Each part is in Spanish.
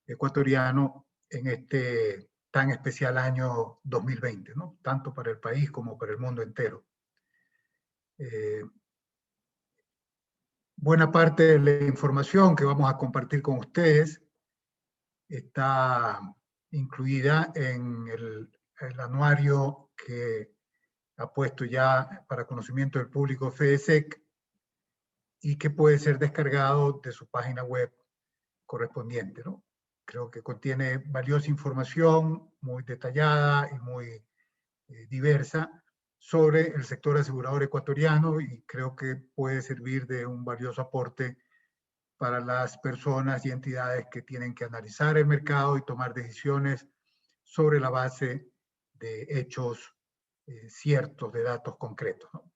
ecuatoriano en este tan especial año 2020, ¿no? Tanto para el país como para el mundo entero. Buena parte de la información que vamos a compartir con ustedes está incluida en el anuario que ha puesto ya para conocimiento del público FEDESEC y que puede ser descargado de su página web correspondiente, ¿no? Creo que contiene valiosa información muy detallada y muy diversa sobre el sector asegurador ecuatoriano, y creo que puede servir de un valioso aporte para las personas y entidades que tienen que analizar el mercado y tomar decisiones sobre la base de hechos ciertos, de datos concretos, ¿no?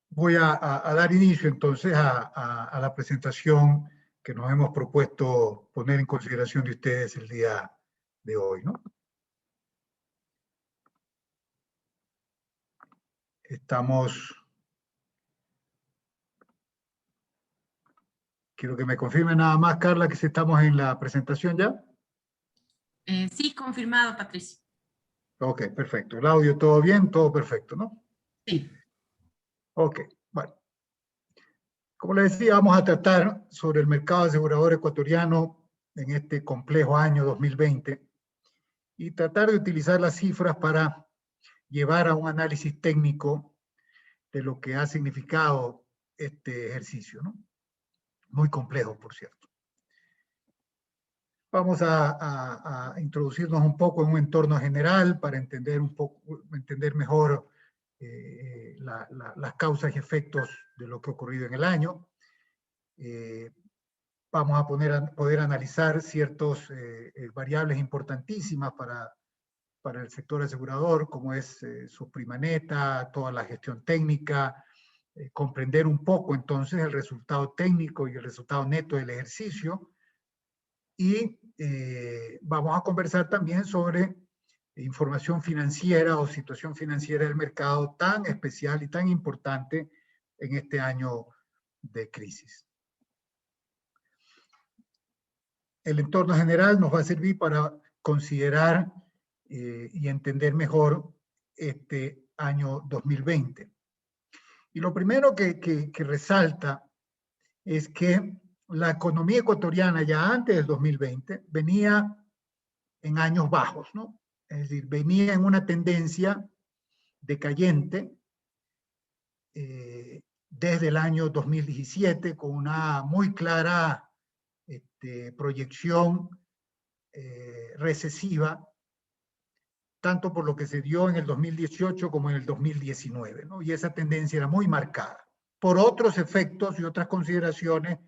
Voy a dar inicio entonces a la presentación que nos hemos propuesto poner en consideración de ustedes el día de hoy, ¿no? Quiero que me confirme nada más, Carla, que si estamos en la presentación ya. Sí, confirmado, Patricio. Ok, perfecto. El audio todo bien, todo perfecto, ¿no? Sí. Ok, bueno. Como les decía, vamos a tratar sobre el mercado asegurador ecuatoriano en este complejo año 2020 y tratar de utilizar las cifras para llevar a un análisis técnico de lo que ha significado este ejercicio, ¿no? Muy complejo, por cierto. Vamos a introducirnos un poco en un entorno general para entender mejor las causas y efectos de lo que ha ocurrido en el año. Vamos a poder analizar ciertas variables importantísimas para el sector asegurador, como es su prima neta, toda la gestión técnica, comprender un poco entonces el resultado técnico y el resultado neto del ejercicio. Y vamos a conversar también sobre información financiera o situación financiera del mercado tan especial y tan importante en este año de crisis. El entorno general nos va a servir para considerar y entender mejor este año 2020. Y lo primero que resalta es que la economía ecuatoriana ya antes del 2020 venía en años bajos, ¿no? Es decir, venía en una tendencia decayente desde el año 2017 con una muy clara proyección recesiva, tanto por lo que se dio en el 2018 como en el 2019, ¿no? Y esa tendencia era muy marcada por otros efectos y otras consideraciones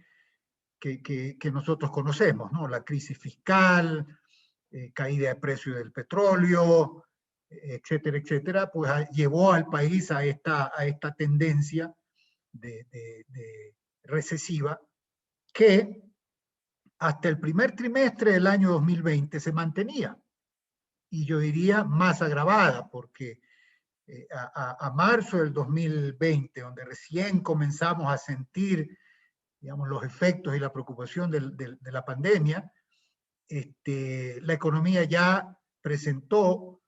que nosotros conocemos, ¿no? La crisis fiscal, caída de precio del petróleo, etcétera, etcétera, pues llevó al país a esta tendencia de recesiva que hasta el primer trimestre del año 2020 se mantenía. Y yo diría más agravada, porque a marzo del 2020, donde recién comenzamos a sentir, digamos, los efectos y la preocupación de la pandemia, la economía ya presentó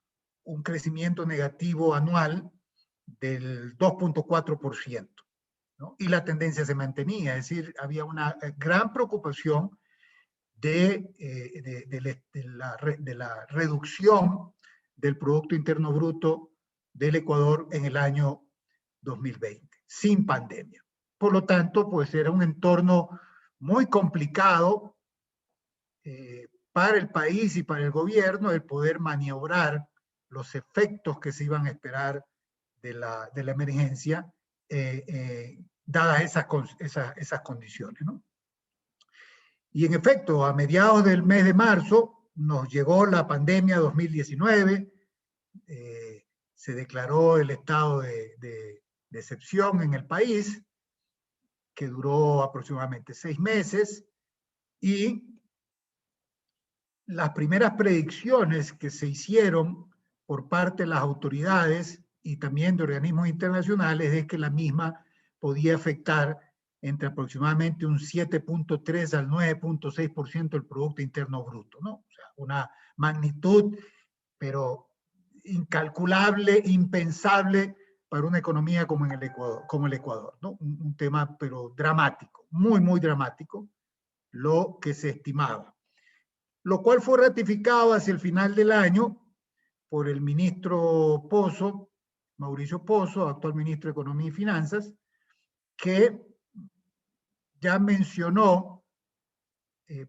un crecimiento negativo anual del 2.4%, ¿no? Y la tendencia se mantenía, es decir, había una gran preocupación de la reducción del Producto Interno Bruto del Ecuador en el año 2020, sin pandemia. Por lo tanto, pues era un entorno muy complicado para el país y para el gobierno el poder maniobrar los efectos que se iban a esperar de la emergencia, dadas esas condiciones, ¿no? Y en efecto, a mediados del mes de marzo nos llegó la pandemia 2019, se declaró el estado de excepción en el país, que duró aproximadamente 6 meses, y las primeras predicciones que se hicieron por parte de las autoridades y también de organismos internacionales es que la misma podía afectar entre aproximadamente un 7.3 al 9.6% del Producto Interno Bruto, ¿no? O sea, una magnitud, pero incalculable, impensable para una economía como en el Ecuador, ¿no? Un tema, pero dramático, muy, muy dramático, lo que se estimaba. Lo cual fue ratificado hacia el final del año por el ministro Pozo, Mauricio Pozo, actual ministro de Economía y Finanzas, que ya mencionó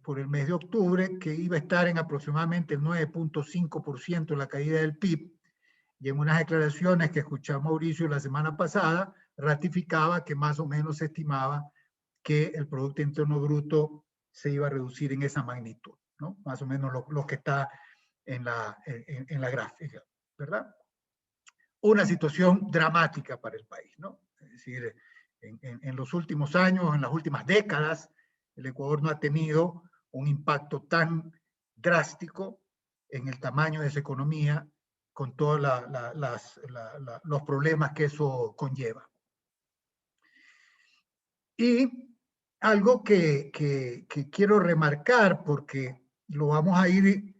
por el mes de octubre que iba a estar en aproximadamente el 9.5% la caída del PIB, y en unas declaraciones que escuché a Mauricio la semana pasada, ratificaba que más o menos se estimaba que el Producto Interno Bruto se iba a reducir en esa magnitud, ¿no? Más o menos lo que está en la gráfica, ¿verdad? Una situación dramática para el país, ¿no? Es decir, en los últimos años, en las últimas décadas, el Ecuador no ha tenido un impacto tan drástico en el tamaño de su economía, con todos los problemas que eso conlleva. Y algo que quiero remarcar, porque lo vamos a ir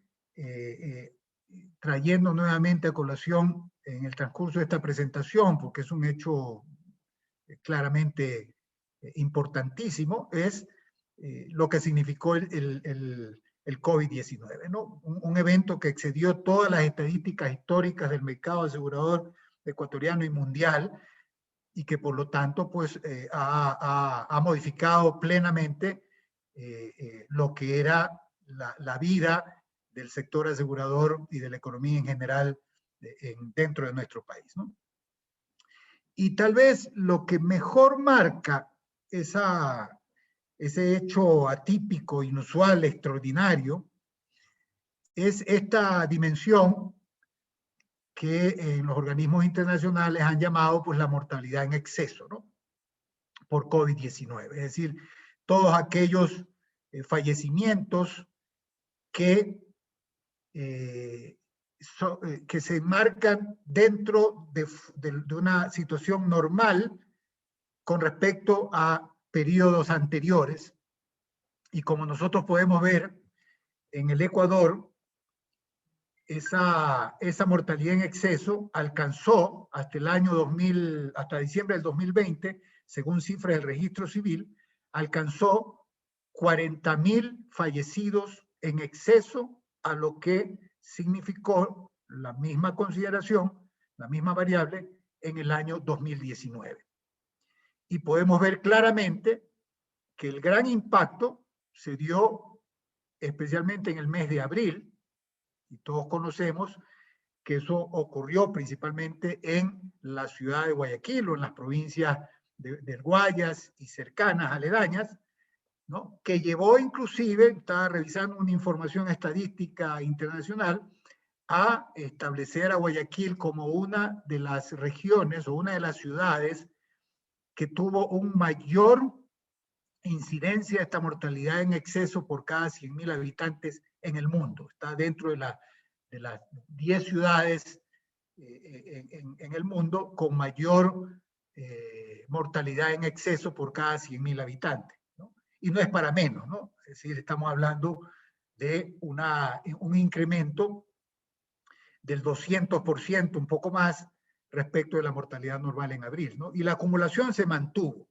trayendo nuevamente a colación en el transcurso de esta presentación, porque es un hecho claramente importantísimo, es lo que significó el COVID-19, ¿no? Un evento que excedió todas las estadísticas históricas del mercado asegurador ecuatoriano y mundial, y que por lo tanto pues ha modificado plenamente lo que era la vida del sector asegurador y de la economía en general dentro de nuestro país, ¿no? Y tal vez lo que mejor marca ese hecho atípico, inusual, extraordinario, es esta dimensión que en los organismos internacionales han llamado pues la mortalidad en exceso, ¿no? Por COVID-19. Es decir, todos aquellos fallecimientos que se enmarcan dentro de una situación normal con respecto a periodos anteriores. Y como nosotros podemos ver, en el Ecuador, esa mortalidad en exceso alcanzó hasta el año 2000, hasta diciembre del 2020, según cifras del registro civil, alcanzó 40.000 fallecidos en exceso a lo que significó la misma consideración, la misma variable, en el año 2019. Y podemos ver claramente que el gran impacto se dio especialmente en el mes de abril, y todos conocemos que eso ocurrió principalmente en la ciudad de Guayaquil o en las provincias del Guayas y cercanas, aledañas, ¿no? Que llevó inclusive, estaba revisando una información estadística internacional, a establecer a Guayaquil como una de las regiones o una de las ciudades que tuvo un mayor incidencia de esta mortalidad en exceso por cada 100.000 habitantes en el mundo. Está dentro de las 10 ciudades en el mundo con mayor mortalidad en exceso por cada 100.000 habitantes, ¿no? Y no es para menos, ¿no? Es decir, estamos hablando de un incremento del 200%, un poco más, respecto de la mortalidad normal en abril, ¿no? Y la acumulación se mantuvo.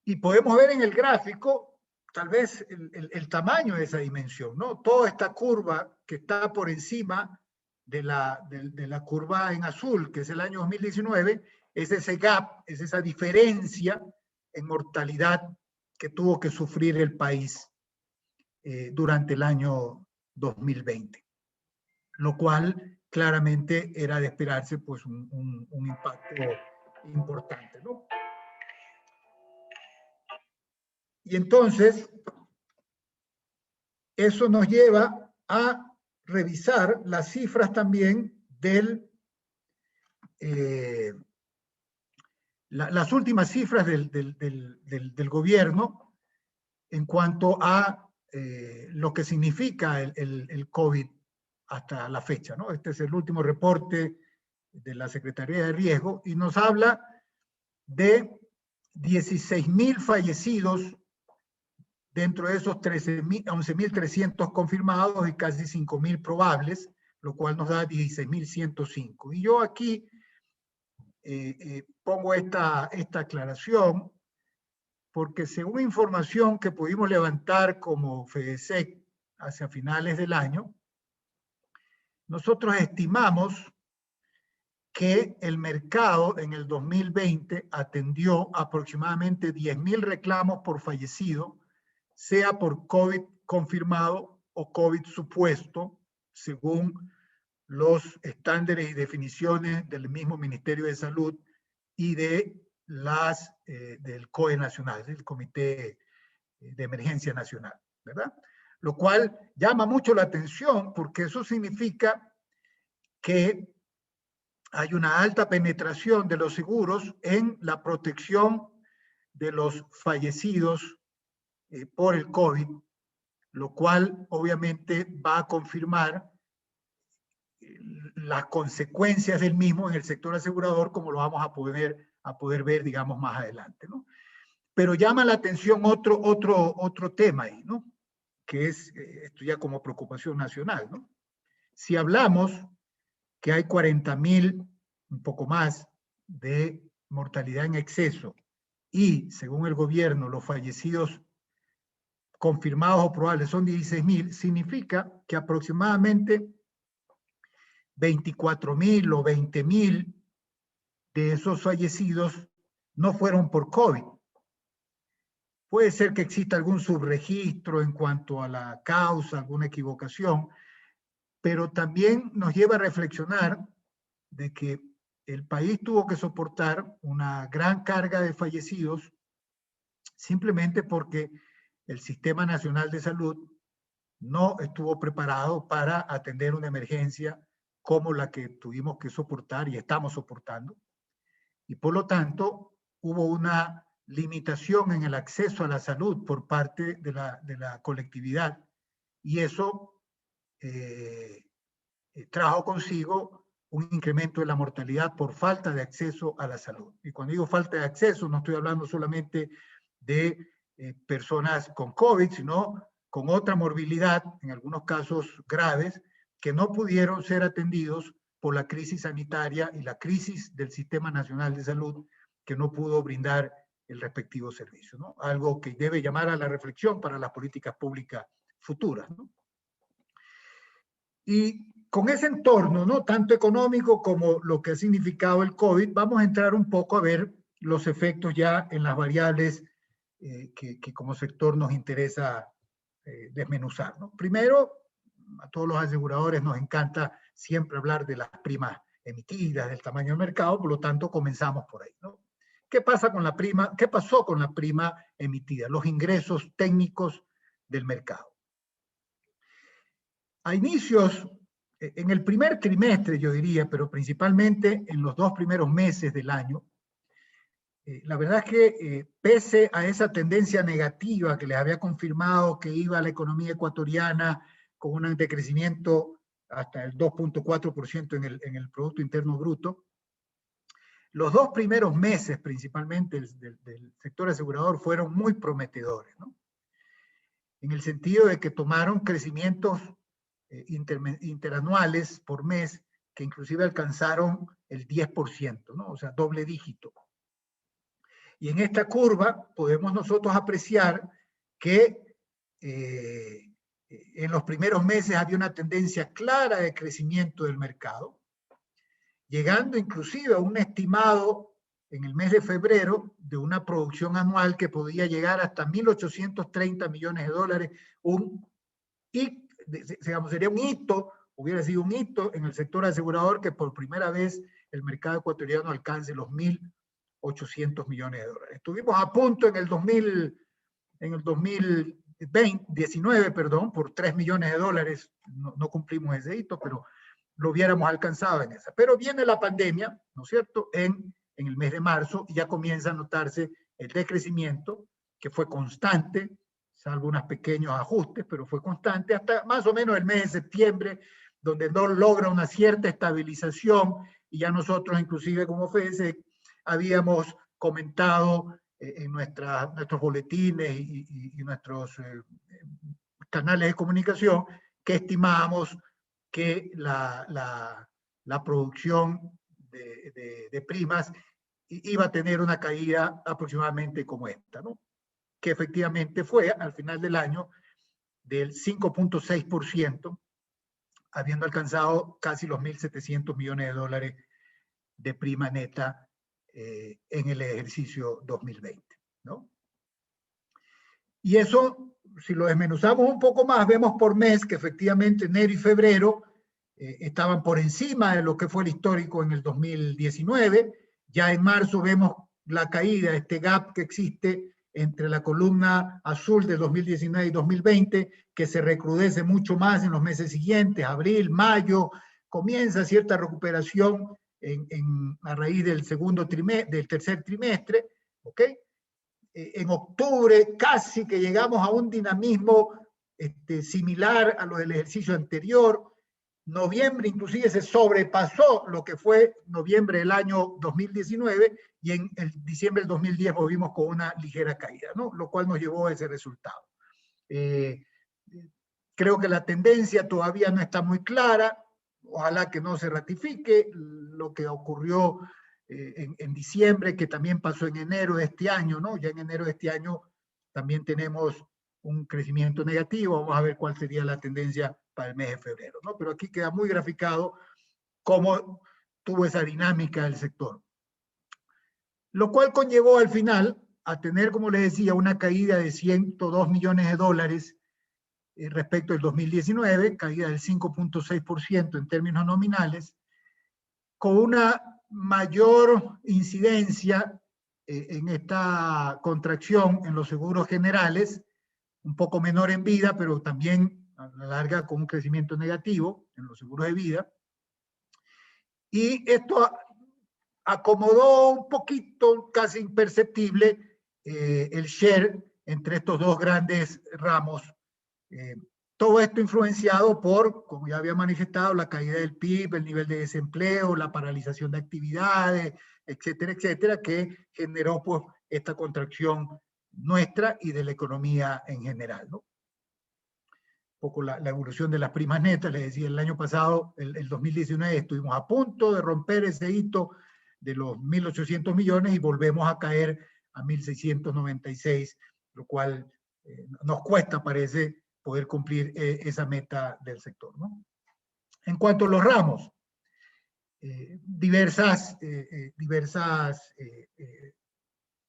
Y podemos ver en el gráfico, tal vez, el tamaño de esa dimensión, ¿no? Toda esta curva que está por encima de la curva en azul, que es el año 2019, es ese gap, es esa diferencia en mortalidad que tuvo que sufrir el país durante el año 2020. Lo cual claramente era de esperarse pues un impacto importante, ¿no? Y entonces, eso nos lleva a revisar las cifras también las últimas cifras del gobierno en cuanto a lo que significa el COVID hasta la fecha, ¿no? Este es el último reporte de la Secretaría de Riesgo y nos habla de 16.000 fallecidos, dentro de esos 11.300 confirmados y casi 5.000 probables, lo cual nos da 16.105. Y yo aquí pongo esta aclaración porque según información que pudimos levantar como FEDESEC hacia finales del año, nosotros estimamos que el mercado en el 2020 atendió aproximadamente 10.000 reclamos por fallecido, sea por COVID confirmado o COVID supuesto, según los estándares y definiciones del mismo Ministerio de Salud y de del COE Nacional, del Comité de Emergencia Nacional, ¿verdad? Lo cual llama mucho la atención porque eso significa que hay una alta penetración de los seguros en la protección de los fallecidos por el COVID, lo cual obviamente va a confirmar las consecuencias del mismo en el sector asegurador, como lo vamos a poder ver, digamos, más adelante, ¿no? Pero llama la atención otro tema ahí, ¿no? Que es esto ya como preocupación nacional, ¿no? Si hablamos que hay 40.000, un poco más, de mortalidad en exceso y, según el gobierno, los fallecidos confirmados o probables son 16.000, significa que aproximadamente 24.000 o 20.000 de esos fallecidos no fueron por COVID. Puede ser que exista algún subregistro en cuanto a la causa, alguna equivocación, pero también nos lleva a reflexionar de que el país tuvo que soportar una gran carga de fallecidos simplemente porque el Sistema Nacional de Salud no estuvo preparado para atender una emergencia como la que tuvimos que soportar y estamos soportando. Y por lo tanto, hubo una limitación en el acceso a la salud por parte de la colectividad. Y eso trajo consigo un incremento de la mortalidad por falta de acceso a la salud. Y cuando digo falta de acceso, no estoy hablando solamente de personas con COVID, sino con otra morbilidad, en algunos casos graves, que no pudieron ser atendidos por la crisis sanitaria y la crisis del Sistema Nacional de Salud, que no pudo brindar el respectivo servicio, ¿no? Algo que debe llamar a la reflexión para las políticas públicas futuras, ¿no? Y con ese entorno, ¿no?, tanto económico como lo que ha significado el COVID, vamos a entrar un poco a ver los efectos ya en las variables que como sector nos interesa desmenuzar, ¿no? Primero, a todos los aseguradores nos encanta siempre hablar de las primas emitidas, del tamaño del mercado, por lo tanto comenzamos por ahí, ¿no? ¿Qué pasa con la prima? ¿Qué pasó con la prima emitida? Los ingresos técnicos del mercado. A inicios, en el primer trimestre yo diría, pero principalmente en los 2 primeros meses del año, la verdad es que pese a esa tendencia negativa que les había confirmado que iba a la economía ecuatoriana con un decrecimiento hasta el 2.4% en el Producto Interno Bruto, los 2 primeros meses principalmente del sector asegurador fueron muy prometedores, ¿no? En el sentido de que tomaron crecimientos interanuales por mes que inclusive alcanzaron el 10%, ¿no? O sea, doble dígito. Y en esta curva podemos nosotros apreciar que en los primeros meses había una tendencia clara de crecimiento del mercado, llegando inclusive a un estimado en el mes de febrero de una producción anual que podía llegar hasta 1.830 millones de dólares, digamos, sería un hito, hubiera sido un hito en el sector asegurador que por primera vez el mercado ecuatoriano alcance los 1.800 millones de dólares. Estuvimos a punto en el 2019, perdón, por 3 millones de dólares, no cumplimos ese hito, pero lo hubiéramos alcanzado en esa. Pero viene la pandemia, ¿no es cierto?, en el mes de marzo, y ya comienza a notarse el decrecimiento, que fue constante, salvo unos pequeños ajustes, pero fue constante hasta más o menos el mes de septiembre, donde no logra una cierta estabilización, y ya nosotros inclusive como FEDESEC habíamos comentado en nuestros boletines y nuestros canales de comunicación, que estimábamos que la producción de primas iba a tener una caída aproximadamente como esta, ¿no? Que efectivamente fue al final del año del 5.6%, habiendo alcanzado casi los 1.700 millones de dólares de prima neta en el ejercicio 2020, ¿no? Y eso, si lo desmenuzamos un poco más, vemos por mes que efectivamente enero y febrero estaban por encima de lo que fue el histórico en el 2019. Ya en marzo vemos la caída, este gap que existe entre la columna azul de 2019 y 2020, que se recrudece mucho más en los meses siguientes, abril, mayo, comienza cierta recuperación a raíz del tercer trimestre, ¿ok? En octubre casi que llegamos a un dinamismo similar a lo del ejercicio anterior. Noviembre inclusive se sobrepasó lo que fue noviembre del año 2019 y en el diciembre del 2010 volvimos con una ligera caída, ¿no? Lo cual nos llevó a ese resultado. Creo que la tendencia todavía no está muy clara, ojalá que no se ratifique lo que ocurrió en diciembre, que también pasó en enero de este año, ¿no? Ya en enero de este año también tenemos un crecimiento negativo, vamos a ver cuál sería la tendencia para el mes de febrero, ¿no? Pero aquí queda muy graficado cómo tuvo esa dinámica del sector. Lo cual conllevó al final a tener, como les decía, una caída de 102 millones de dólares respecto al 2019, caída del 5.6% en términos nominales, con una mayor incidencia en esta contracción en los seguros generales, un poco menor en vida, pero también a la larga con un crecimiento negativo en los seguros de vida. Y esto acomodó un poquito, casi imperceptible, el share entre estos dos grandes ramos. Todo esto influenciado por, como ya había manifestado, la caída del PIB, el nivel de desempleo, la paralización de actividades, etcétera, etcétera, que generó pues esta contracción nuestra y de la economía en general, ¿no? Un poco la evolución de las primas netas, les decía, el año pasado, el 2019, estuvimos a punto de romper ese hito de los 1.800 millones y volvemos a caer a 1.696, lo cual nos cuesta, parece, poder cumplir esa meta del sector, ¿no? En cuanto a los ramos,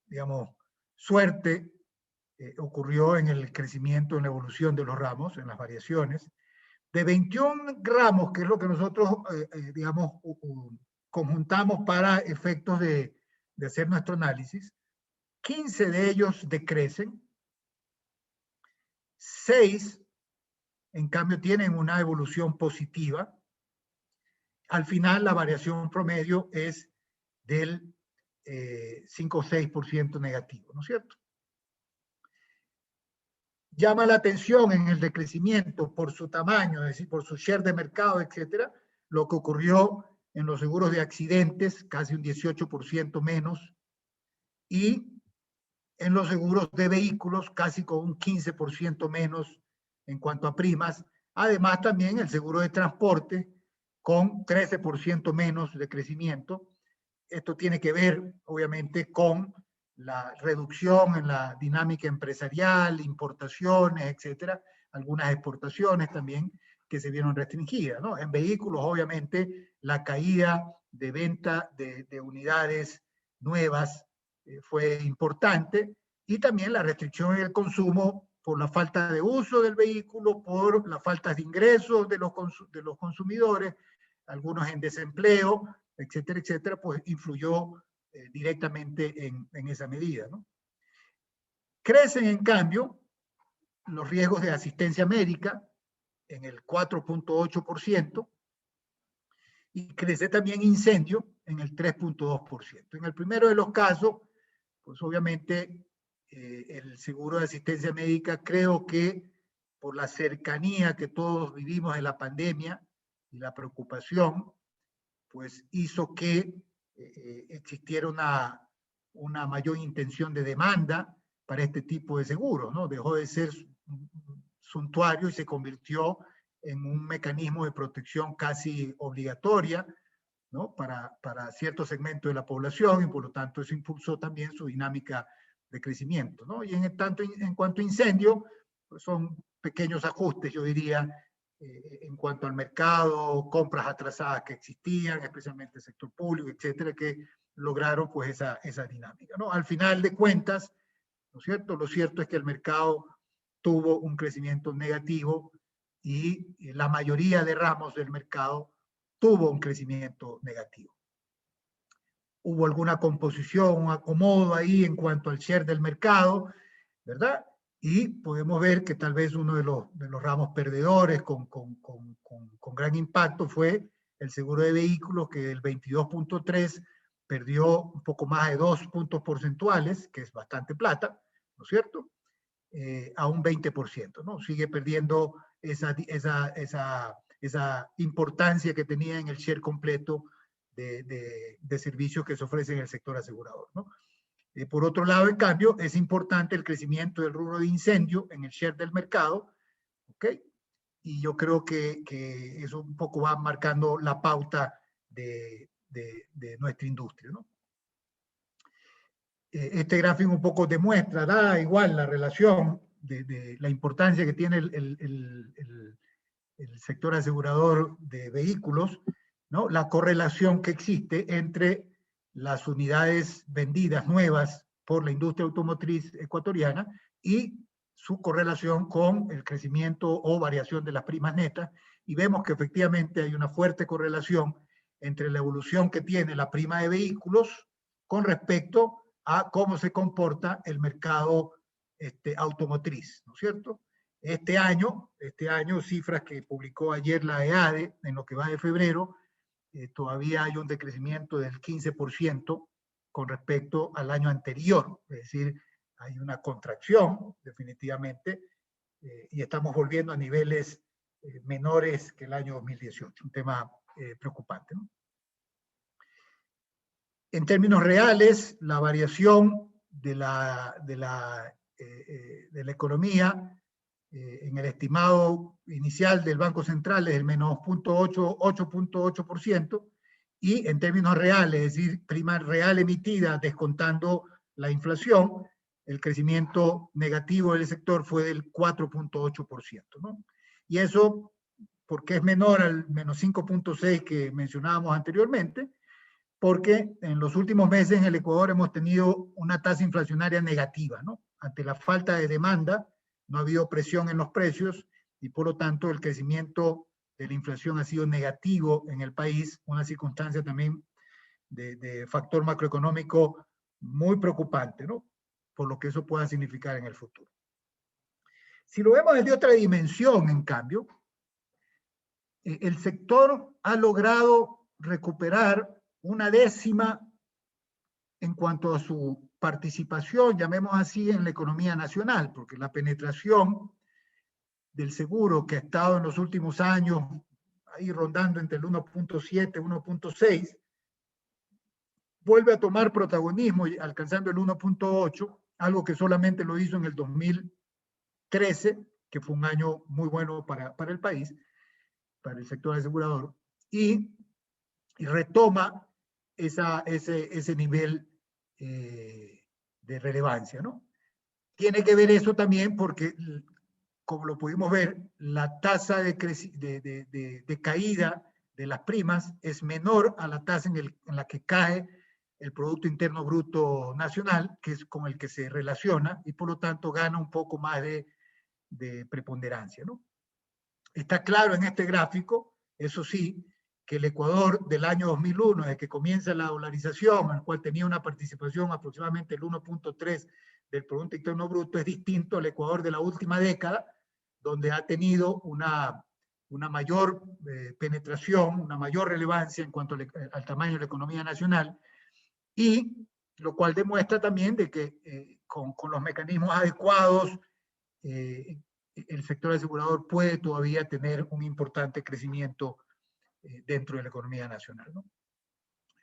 digamos, suerte ocurrió en el crecimiento, en la evolución de los ramos, en las variaciones. De 21 ramos, que es lo que nosotros, digamos, conjuntamos para efectos de hacer nuestro análisis, 15 de ellos decrecen, 6, en cambio, tienen una evolución positiva. Al final, la variación promedio es del 5 o 6% negativo, ¿no es cierto? Llama la atención en el decrecimiento por su tamaño, es decir, por su share de mercado, etcétera, lo que ocurrió en los seguros de accidentes, casi un 18% menos, y en los seguros de vehículos, casi con un 15% menos en cuanto a primas. Además, también el seguro de transporte, con 13% menos de crecimiento. Esto tiene que ver, obviamente, con la reducción en la dinámica empresarial, importaciones, etcétera, algunas exportaciones también que se vieron restringidas, ¿no? En vehículos, obviamente, la caída de venta de unidades nuevas fue importante, y también la restricción en el consumo por la falta de uso del vehículo, por la falta de ingresos de los consumidores, algunos en desempleo, etcétera, etcétera, pues influyó directamente en esa medida, ¿no? Crecen, en cambio, los riesgos de asistencia médica en el 4.8%, y crece también incendio en el 3.2%. En el primero de los casos, pues obviamente el seguro de asistencia médica, creo que por la cercanía que todos vivimos de la pandemia y la preocupación, pues hizo que existiera una mayor intención de demanda para este tipo de seguros, ¿no? Dejó de ser suntuario y se convirtió en un mecanismo de protección casi obligatoria, ¿no? Para ciertos segmentos de la población, y por lo tanto eso impulsó también su dinámica de crecimiento, ¿no? Y en cuanto a incendio, pues son pequeños ajustes, yo diría, en cuanto al mercado, compras atrasadas que existían, especialmente el sector público, etcétera, que lograron pues esa dinámica, ¿no? Al final de cuentas, ¿no es cierto? Lo cierto es que el mercado tuvo un crecimiento negativo y la mayoría de ramos del mercado tuvo un crecimiento negativo. Hubo alguna composición, un acomodo ahí en cuanto al share del mercado, ¿verdad? Y podemos ver que tal vez uno de los ramos perdedores con gran impacto fue el seguro de vehículos, que del 22.3 perdió un poco más de 2 puntos porcentuales, que es bastante plata, ¿no es cierto? A un 20%, ¿no? Sigue perdiendo esa importancia que tenía en el share completo de servicios que se ofrecen en el sector asegurador, ¿no? Por otro lado, en cambio, es importante el crecimiento del rubro de incendio en el share del mercado, ¿ok? Y yo creo que eso un poco va marcando la pauta de nuestra industria, ¿no? Este gráfico un poco demuestra, da igual la relación de la importancia que tiene el sector asegurador de vehículos, ¿no? La correlación que existe entre las unidades vendidas nuevas por la industria automotriz ecuatoriana y su correlación con el crecimiento o variación de las primas netas, y vemos que efectivamente hay una fuerte correlación entre la evolución que tiene la prima de vehículos con respecto a cómo se comporta el mercado automotriz, ¿no es cierto? Este año, cifras que publicó ayer la EADE en lo que va de febrero, todavía hay un decrecimiento del 15% con respecto al año anterior, es decir, hay una contracción definitivamente, y estamos volviendo a niveles menores que el año 2018, un tema preocupante, ¿no? En términos reales, la variación de la economía en el estimado inicial del Banco Central es el menos 8.8%, y en términos reales, es decir, prima real emitida descontando la inflación, el crecimiento negativo del sector fue del 4.8%, ¿no? Y eso, porque es menor al menos 5.6 que mencionábamos anteriormente, porque en los últimos meses en el Ecuador hemos tenido una tasa inflacionaria negativa, ¿no? Ante la falta de demanda, no ha habido presión en los precios y por lo tanto el crecimiento de la inflación ha sido negativo en el país, una circunstancia también de factor macroeconómico muy preocupante, ¿no? Por lo que eso pueda significar en el futuro. Si lo vemos desde otra dimensión, en cambio, el sector ha logrado recuperar una décima en cuanto a su participación, llamemos así, en la economía nacional, porque la penetración del seguro que ha estado en los últimos años ahí rondando entre el 1.7 y 1.6, vuelve a tomar protagonismo alcanzando el 1.8, algo que solamente lo hizo en el 2013, que fue un año muy bueno para el país, para el sector asegurador, y retoma ese nivel de relevancia, ¿no? Tiene que ver eso también porque, como lo pudimos ver, la tasa de caída de las primas es menor a la tasa en la que cae el Producto Interno Bruto Nacional, que es con el que se relaciona, y por lo tanto gana un poco más de preponderancia, ¿no? Está claro en este gráfico, eso sí, que el Ecuador del año 2001, desde que comienza la dolarización, al cual tenía una participación aproximadamente el 1.3 del Producto Interno Bruto, es distinto al Ecuador de la última década, donde ha tenido una mayor penetración, una mayor relevancia en cuanto al tamaño de la economía nacional, y lo cual demuestra también de que con los mecanismos adecuados, el sector asegurador puede todavía tener un importante crecimiento dentro de la economía nacional, ¿no?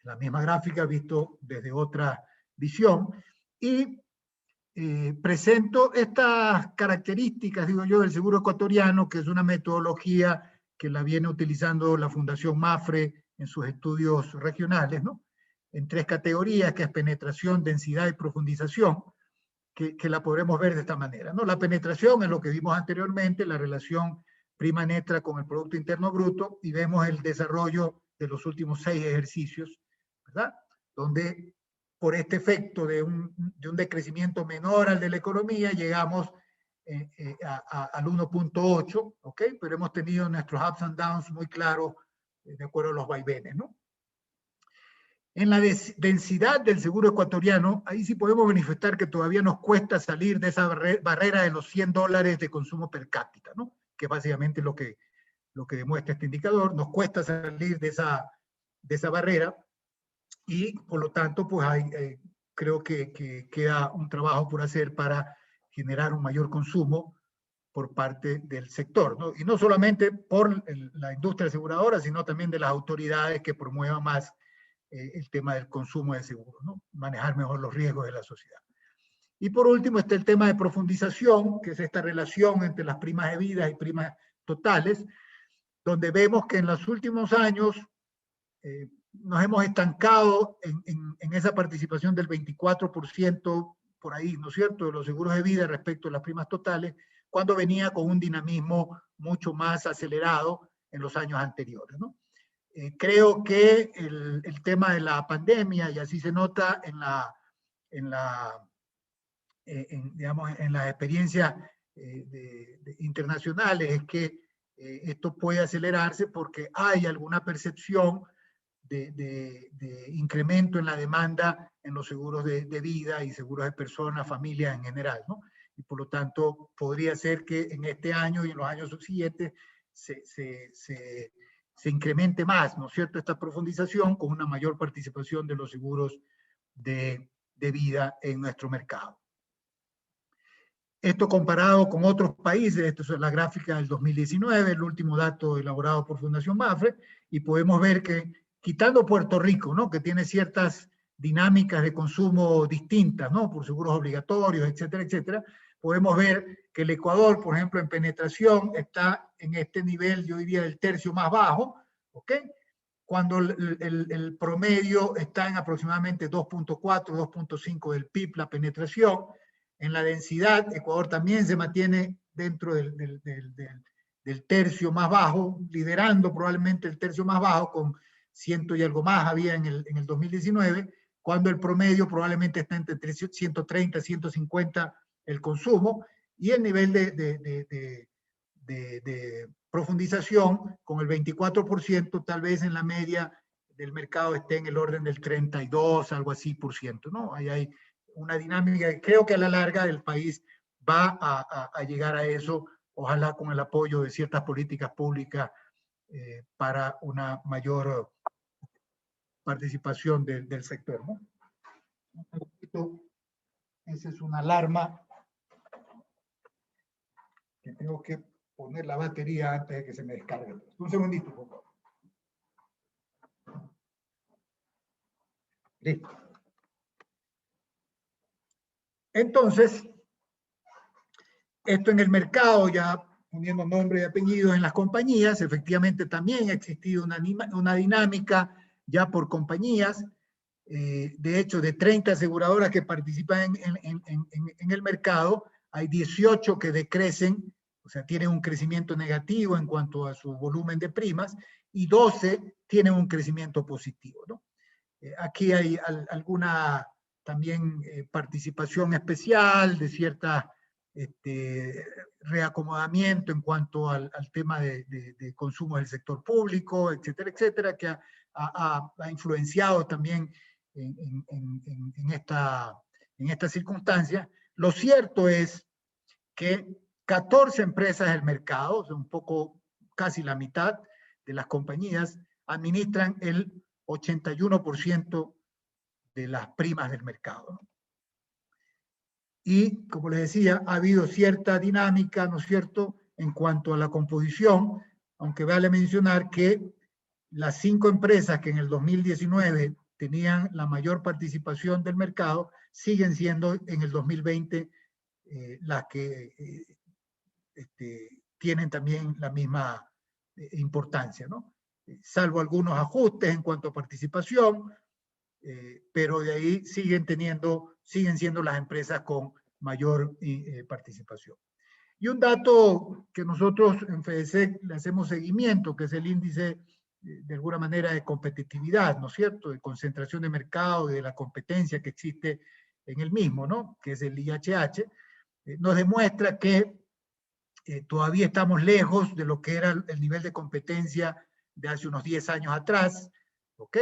La misma gráfica visto desde otra visión. Y presento estas características, digo yo, del seguro ecuatoriano, que es una metodología que la viene utilizando la Fundación MAFRE en sus estudios regionales, ¿no? En 3 categorías, que es penetración, densidad y profundización, que la podremos ver de esta manera, ¿no? La penetración es lo que vimos anteriormente, la relación prima neta con el Producto Interno Bruto, y vemos el desarrollo de los últimos 6 ejercicios, ¿verdad? Donde por este efecto de un decrecimiento menor al de la economía, llegamos al 1.8, ¿ok? Pero hemos tenido nuestros ups and downs muy claros de acuerdo a los vaivenes, ¿no? En la densidad del seguro ecuatoriano, ahí sí podemos manifestar que todavía nos cuesta salir de esa barrera de los $100 de consumo per cápita, ¿no? Que es básicamente lo que demuestra este indicador. Nos cuesta salir de esa barrera, y por lo tanto, pues creo que queda un trabajo por hacer para generar un mayor consumo por parte del sector, ¿no? Y no solamente por la industria aseguradora, sino también de las autoridades que promuevan más el tema del consumo de seguros, ¿no? Manejar mejor los riesgos de la sociedad. Y por último está el tema de profundización, que es esta relación entre las primas de vida y primas totales, donde vemos que en los últimos años nos hemos estancado en esa participación del 24% por ahí, ¿no es cierto?, de los seguros de vida respecto a las primas totales, cuando venía con un dinamismo mucho más acelerado en los años anteriores, ¿no? Creo que el tema de la pandemia, y así se nota digamos, en las experiencias internacionales, es que esto puede acelerarse porque hay alguna percepción de incremento en la demanda en los seguros de vida y seguros de personas, familias en general, ¿no? Y por lo tanto, podría ser que en este año y en los años subsiguientes se incremente más, ¿no es cierto?, esta profundización con una mayor participación de los seguros de vida en nuestro mercado. Esto comparado con otros países, esto es la gráfica del 2019, el último dato elaborado por Fundación MAFRE, y podemos ver que, quitando Puerto Rico, ¿no?, que tiene ciertas dinámicas de consumo distintas, ¿no?, por seguros obligatorios, etcétera, etcétera, podemos ver que el Ecuador, por ejemplo, en penetración está en este nivel, yo diría, del tercio más bajo, ¿ok?, cuando el promedio está en aproximadamente 2.4, 2.5 del PIB, la penetración. En la densidad, Ecuador también se mantiene dentro del tercio más bajo, liderando probablemente el tercio más bajo, con 100 y algo más había en el 2019, cuando el promedio probablemente está entre 130 y 150 el consumo, y el nivel de profundización con el 24%, tal vez en la media del mercado esté en el orden del 32, algo así por ciento, ¿no? Ahí hay una dinámica que creo que a la larga el país va a llegar a eso, ojalá con el apoyo de ciertas políticas públicas para una mayor participación del sector, ¿no? Esa es una alarma que tengo que poner la batería antes de que se me descargue. Un segundito, por favor. Listo. Entonces, esto en el mercado, ya poniendo nombre y apellidos en las compañías, efectivamente también ha existido una dinámica ya por compañías. De hecho, de 30 aseguradoras que participan en el mercado, hay 18 que decrecen, o sea, tienen un crecimiento negativo en cuanto a su volumen de primas, y 12 tienen un crecimiento positivo, ¿no? Aquí hay alguna también participación especial de cierta reacomodamiento en cuanto al tema de consumo del sector público, etcétera, etcétera, que ha influenciado también en esta circunstancia. Lo cierto es que 14 empresas del mercado, o sea, un poco, casi la mitad de las compañías, administran el 81% de las primas del mercado, ¿no? Y, como les decía, ha habido cierta dinámica, ¿no es cierto?, en cuanto a la composición, aunque vale mencionar que las 5 empresas que en el 2019 tenían la mayor participación del mercado, siguen siendo en el 2020 las que tienen también la misma importancia, ¿no? Salvo algunos ajustes en cuanto a participación, pero de ahí siguen siendo las empresas con mayor participación. Y un dato que nosotros en FEDESEC le hacemos seguimiento, que es el índice de alguna manera de competitividad, ¿no es cierto?, de concentración de mercado y de la competencia que existe en el mismo, ¿no?, que es el IHH, nos demuestra que todavía estamos lejos de lo que era el nivel de competencia de hace unos 10 años atrás, ¿ok?,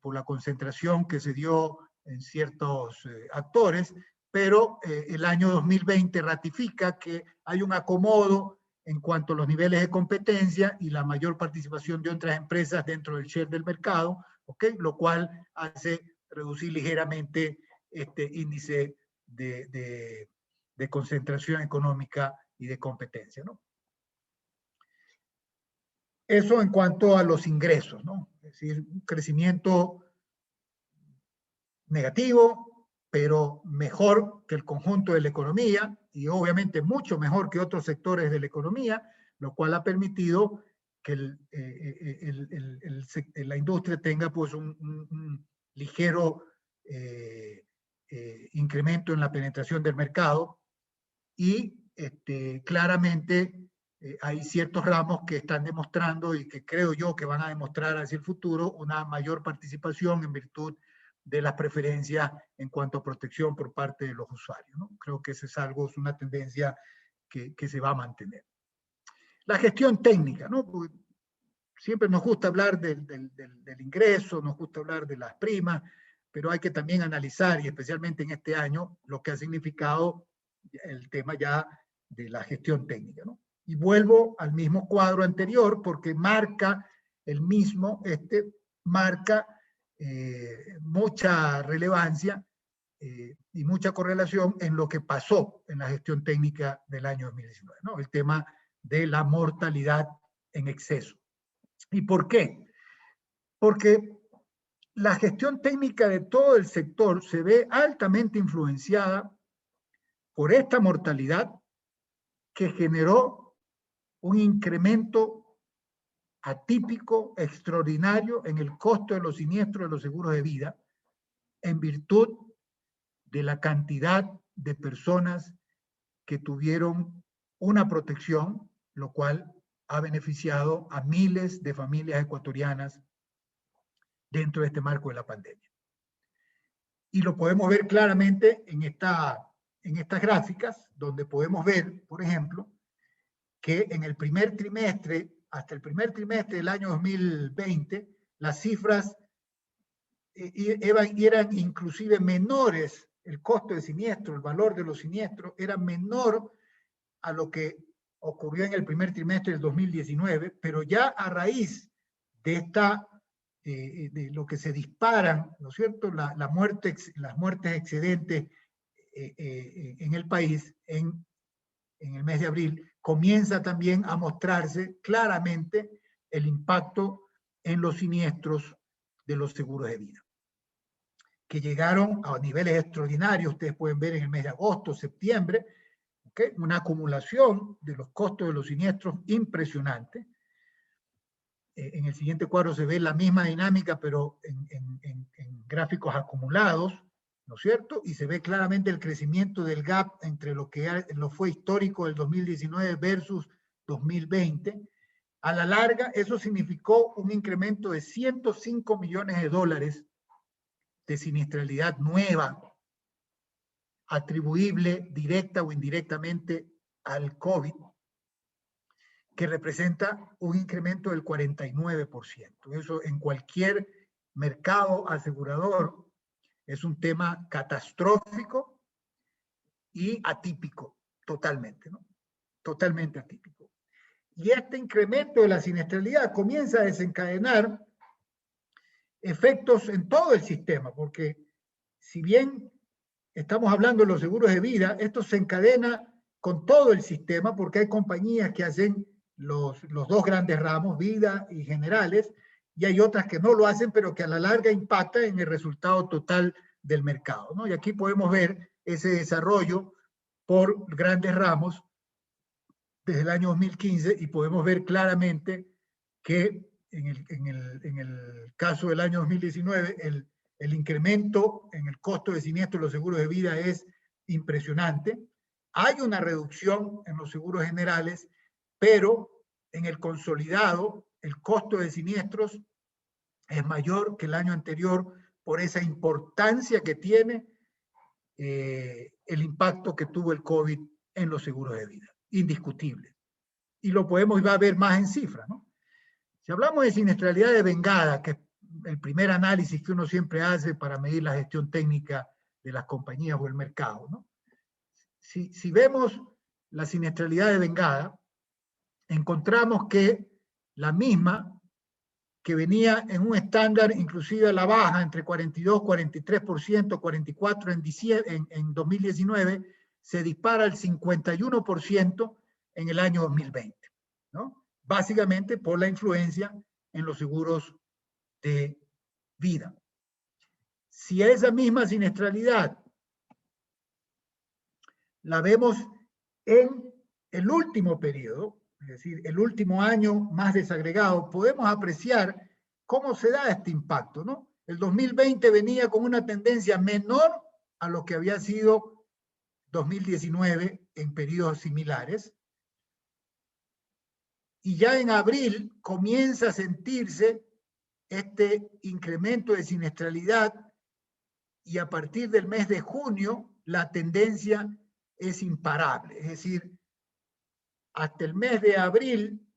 por la concentración que se dio en ciertos actores, pero el año 2020 ratifica que hay un acomodo en cuanto a los niveles de competencia y la mayor participación de otras empresas dentro del share del mercado, ¿ok?, lo cual hace reducir ligeramente este índice de concentración económica y de competencia, ¿no? Eso en cuanto a los ingresos, ¿no? Es decir, un crecimiento negativo, pero mejor que el conjunto de la economía y obviamente mucho mejor que otros sectores de la economía, lo cual ha permitido que la industria tenga pues un ligero incremento en la penetración del mercado y claramente hay ciertos ramos que están demostrando y que creo yo que van a demostrar hacia el futuro una mayor participación en virtud de las preferencias en cuanto a protección por parte de los usuarios, ¿no? Creo que eso es algo, es una tendencia que se va a mantener. La gestión técnica, ¿no? Porque siempre nos gusta hablar del ingreso, nos gusta hablar de las primas, pero hay que también analizar, y especialmente en este año, lo que ha significado el tema ya de la gestión técnica, ¿no? Y vuelvo al mismo cuadro anterior porque marca el mismo, marca mucha relevancia y mucha correlación en lo que pasó en la gestión técnica del año 2019, ¿no? El tema de la mortalidad en exceso. ¿Y por qué? Porque la gestión técnica de todo el sector se ve altamente influenciada por esta mortalidad que generó un incremento atípico, extraordinario en el costo de los siniestros de los seguros de vida en virtud de la cantidad de personas que tuvieron una protección, lo cual ha beneficiado a miles de familias ecuatorianas dentro de este marco de la pandemia. Y lo podemos ver claramente en estas gráficas, donde podemos ver, por ejemplo, que en el primer trimestre, hasta el primer trimestre del año 2020, las cifras eran inclusive menores, el costo de siniestro, el valor de los siniestros era menor a lo que ocurrió en el primer trimestre del 2019, pero ya a raíz de de lo que se disparan, ¿no es cierto?, las muertes excedentes en el país en el mes de abril, comienza también a mostrarse claramente el impacto en los siniestros de los seguros de vida, que llegaron a niveles extraordinarios. Ustedes pueden ver en el mes de agosto, septiembre, ¿okay?, una acumulación de los costos de los siniestros impresionante. En el siguiente cuadro se ve la misma dinámica, pero en gráficos acumulados, ¿no es cierto? Y se ve claramente el crecimiento del gap entre lo que lo fue histórico del 2019 versus 2020. A la larga, eso significó un incremento de 105 millones de dólares de siniestralidad nueva, atribuible directa o indirectamente al COVID, que representa un incremento del 49%. Eso en cualquier mercado asegurador es un tema catastrófico y atípico, totalmente, ¿no? Totalmente atípico. Y este incremento de la siniestralidad comienza a desencadenar efectos en todo el sistema, porque si bien estamos hablando de los seguros de vida, esto se encadena con todo el sistema, porque hay compañías que hacen los dos grandes ramos, vida y generales, y hay otras que no lo hacen, pero que a la larga impactan en el resultado total del mercado, ¿no? Y aquí podemos ver ese desarrollo por grandes ramos desde el año 2015 y podemos ver claramente que en el caso del año 2019 el incremento en el costo de siniestro de los seguros de vida es impresionante. Hay una reducción en los seguros generales, pero en el consolidado el costo de siniestros es mayor que el año anterior por esa importancia que tiene el impacto que tuvo el COVID en los seguros de vida, indiscutible. Y lo podemos ver más en cifras, ¿no? Si hablamos de siniestralidad de vengada, que es el primer análisis que uno siempre hace para medir la gestión técnica de las compañías o el mercado, ¿no? Si vemos la siniestralidad de vengada, encontramos que la misma que venía en un estándar inclusive a la baja entre 42, 43%, 44% en 2019, se dispara al 51% en el año 2020, ¿no? Básicamente por la influencia en los seguros de vida. Si esa misma siniestralidad la vemos en el último periodo, es decir, el último año más desagregado, podemos apreciar cómo se da este impacto, ¿no? El 2020 venía con una tendencia menor a lo que había sido 2019 en periodos similares, y ya en abril comienza a sentirse este incremento de siniestralidad, y a partir del mes de junio la tendencia es imparable, es decir, hasta el mes de abril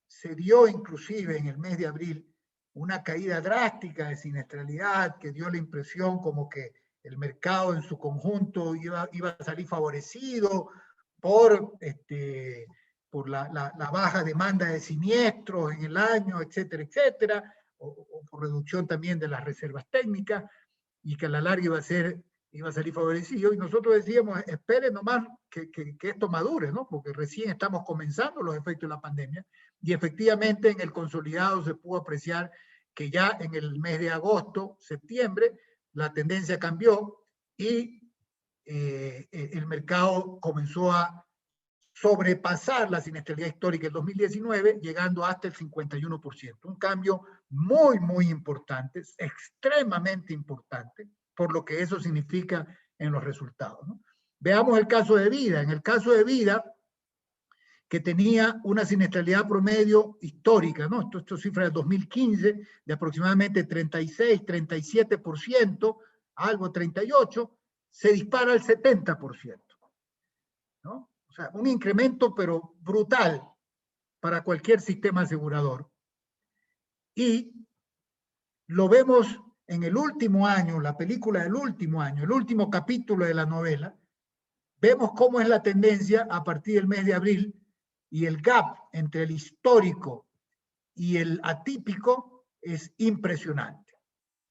se dio inclusive en el mes de abril una caída drástica de siniestralidad que dio la impresión como que el mercado en su conjunto iba a salir favorecido por la baja demanda de siniestros en el año, etcétera, etcétera, o por reducción también de las reservas técnicas, y que a la larga iba a salir favorecido, y nosotros decíamos, esperen nomás que esto madure, ¿no? Porque recién estamos comenzando los efectos de la pandemia, y efectivamente en el consolidado se pudo apreciar que ya en el mes de agosto, septiembre, la tendencia cambió y el mercado comenzó a sobrepasar la siniestralidad histórica del 2019, llegando hasta el 51%. Un cambio muy, muy importante, extremadamente importante, por lo que eso significa en los resultados, ¿no? Veamos el caso de vida. En el caso de vida, que tenía una siniestralidad promedio histórica, ¿no? Esto es cifra del 2015, de aproximadamente 36, 37%, algo 38%, se dispara al 70%, ¿no? O sea, un incremento pero brutal para cualquier sistema asegurador. Y lo vemos en el último año, la película del último año, el último capítulo de la novela, vemos cómo es la tendencia a partir del mes de abril, y el gap entre el histórico y el atípico es impresionante,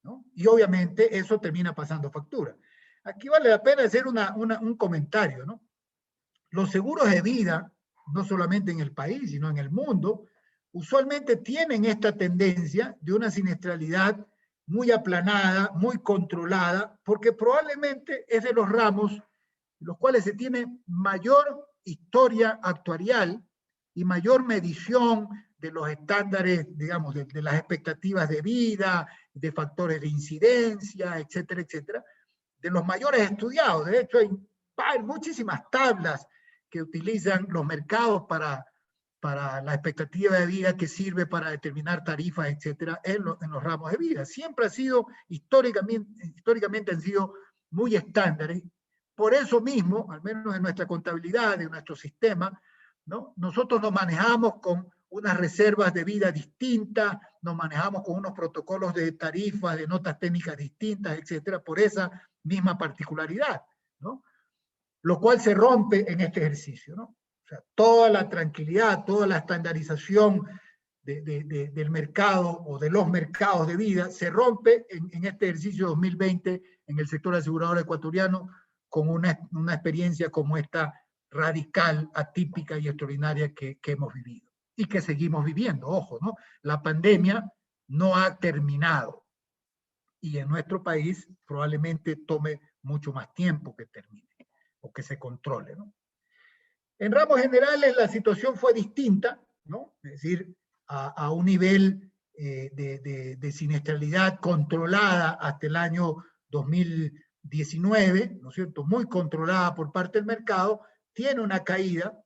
¿no? Y obviamente eso termina pasando factura. Aquí vale la pena hacer un comentario, ¿no? Los seguros de vida, no solamente en el país, sino en el mundo, usualmente tienen esta tendencia de una siniestralidad muy aplanada, muy controlada, porque probablemente es de los ramos en los cuales se tiene mayor historia actuarial y mayor medición de los estándares, digamos, de las expectativas de vida, de factores de incidencia, etcétera, etcétera, de los mayores estudiados. De hecho, hay muchísimas tablas que utilizan los mercados para la expectativa de vida que sirve para determinar tarifas, etcétera, en los ramos de vida. Siempre ha sido, históricamente han sido muy estándares. Por eso mismo, al menos en nuestra contabilidad, en nuestro sistema, ¿no? Nosotros nos manejamos con unas reservas de vida distintas, nos manejamos con unos protocolos de tarifas, de notas técnicas distintas, etcétera, por esa misma particularidad, ¿no? Lo cual se rompe en este ejercicio, ¿no? O sea, toda la tranquilidad, toda la estandarización del mercado o de los mercados de vida se rompe en este ejercicio 2020 en el sector asegurador ecuatoriano, con una experiencia como esta radical, atípica y extraordinaria que hemos vivido y que seguimos viviendo. Ojo, ¿no? La pandemia no ha terminado. Y en nuestro país probablemente tome mucho más tiempo que termine o que se controle, ¿no? En ramos generales la situación fue distinta, ¿no? Es decir, a un nivel de siniestralidad controlada hasta el año 2019, ¿no es cierto? Muy controlada por parte del mercado, tiene una caída,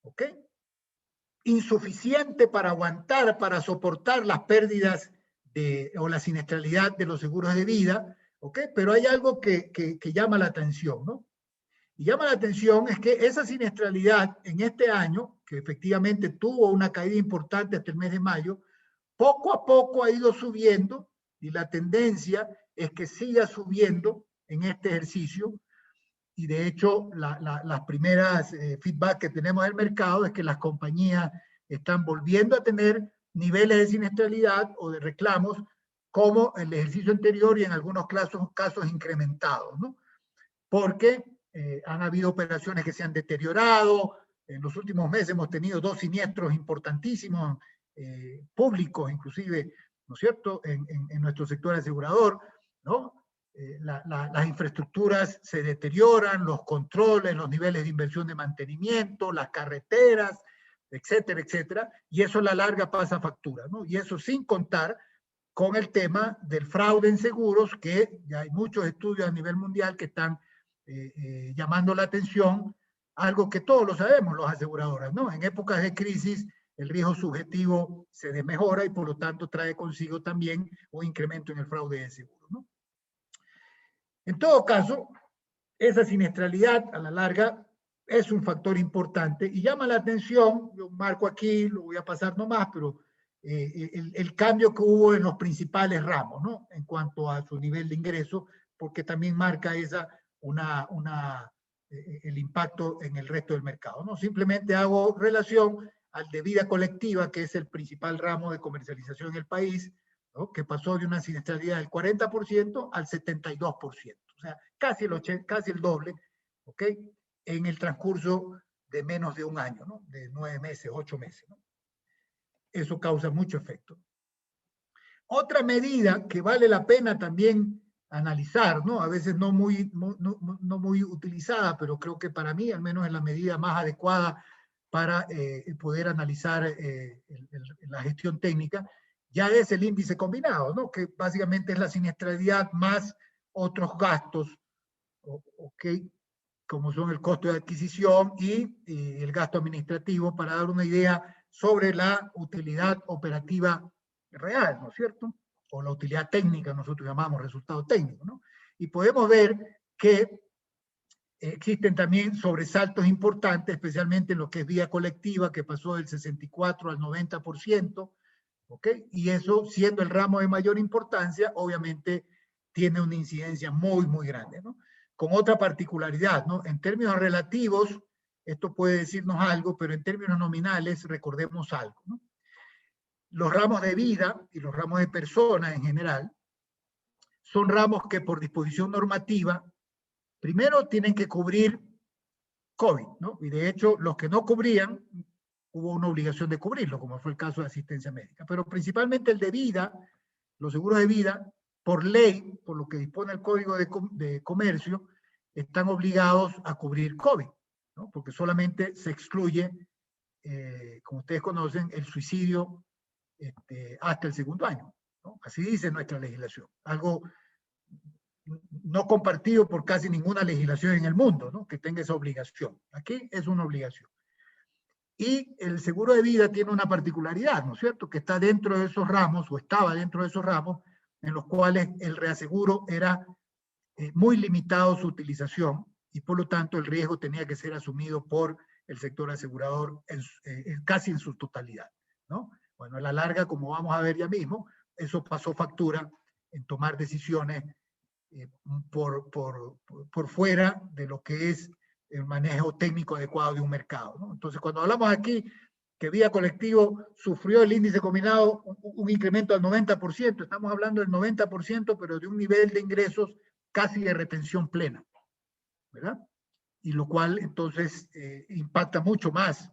¿ok? Insuficiente para aguantar, para soportar las pérdidas o la siniestralidad de los seguros de vida, ¿ok? Pero hay algo que llama la atención, ¿no? Y llama la atención es que esa siniestralidad en este año, que efectivamente tuvo una caída importante hasta el mes de mayo, poco a poco ha ido subiendo y la tendencia es que siga subiendo en este ejercicio. Y de hecho, las primeras feedback que tenemos del mercado es que las compañías están volviendo a tener niveles de siniestralidad o de reclamos como el ejercicio anterior y en algunos casos incrementados, ¿no? Porque han habido operaciones que se han deteriorado. En los últimos meses hemos tenido 2 siniestros importantísimos, públicos inclusive, ¿no es cierto?, en nuestro sector asegurador, ¿no? Las infraestructuras se deterioran, los controles, los niveles de inversión de mantenimiento, las carreteras, etcétera, etcétera, y eso a la larga pasa factura, ¿no? Y eso sin contar con el tema del fraude en seguros, que ya hay muchos estudios a nivel mundial que están llamando la atención, algo que todos lo sabemos, los aseguradoras, ¿no? En épocas de crisis, el riesgo subjetivo se desmejora y por lo tanto trae consigo también un incremento en el fraude de seguro, ¿no? En todo caso, esa siniestralidad a la larga es un factor importante y llama la atención, yo marco aquí, lo voy a pasar nomás, pero el cambio que hubo en los principales ramos, ¿no? En cuanto a su nivel de ingreso, porque también marca esa el impacto en el resto del mercado, ¿no? Simplemente hago relación al de vida colectiva, que es el principal ramo de comercialización en el país, ¿no? Que pasó de una siniestralidad del 40% al 72%, o sea, casi el doble, ¿ok? En el transcurso de menos de un año, ¿no? De 9 meses, 8 meses, ¿no? Eso causa mucho efecto. Otra medida que vale la pena también analizar, ¿no? A veces no muy utilizada, pero creo que para mí al menos es la medida más adecuada para poder analizar la gestión técnica, ya es el índice combinado, ¿no? Que básicamente es la siniestralidad más otros gastos, ¿ok? Como son el costo de adquisición y el gasto administrativo, para dar una idea sobre la utilidad operativa real, ¿no es cierto? O la utilidad técnica, nosotros llamamos resultado técnico, ¿no? Y podemos ver que existen también sobresaltos importantes, especialmente en lo que es vía colectiva, que pasó del 64 al 90%, ¿ok? Y eso, siendo el ramo de mayor importancia, obviamente tiene una incidencia muy, muy grande, ¿no? Con otra particularidad, ¿no? En términos relativos, esto puede decirnos algo, pero en términos nominales, recordemos algo, ¿no? Los ramos de vida y los ramos de personas en general son ramos que por disposición normativa, primero tienen que cubrir COVID, ¿no? Y de hecho, los que no cubrían, hubo una obligación de cubrirlo, como fue el caso de asistencia médica. Pero principalmente el de vida, los seguros de vida, por ley, por lo que dispone el Código de Comercio, están obligados a cubrir COVID, ¿no? Porque solamente se excluye, como ustedes conocen, el suicidio hasta el segundo año, ¿no? Así dice nuestra legislación. Algo no compartido por casi ninguna legislación en el mundo, ¿no? Que tenga esa obligación. Aquí es una obligación. Y el seguro de vida tiene una particularidad, ¿no es cierto? Que está dentro de esos ramos, o estaba dentro de esos ramos, en los cuales el reaseguro era muy limitado su utilización y por lo tanto el riesgo tenía que ser asumido por el sector asegurador casi en su totalidad, ¿no? Bueno, a la larga, como vamos a ver ya mismo, eso pasó factura en tomar decisiones por fuera de lo que es el manejo técnico adecuado de un mercado, ¿no? Entonces, cuando hablamos aquí que vía colectivo sufrió el índice combinado un incremento al 90%, estamos hablando del 90%, pero de un nivel de ingresos casi de retención plena, ¿verdad? Y lo cual entonces impacta mucho más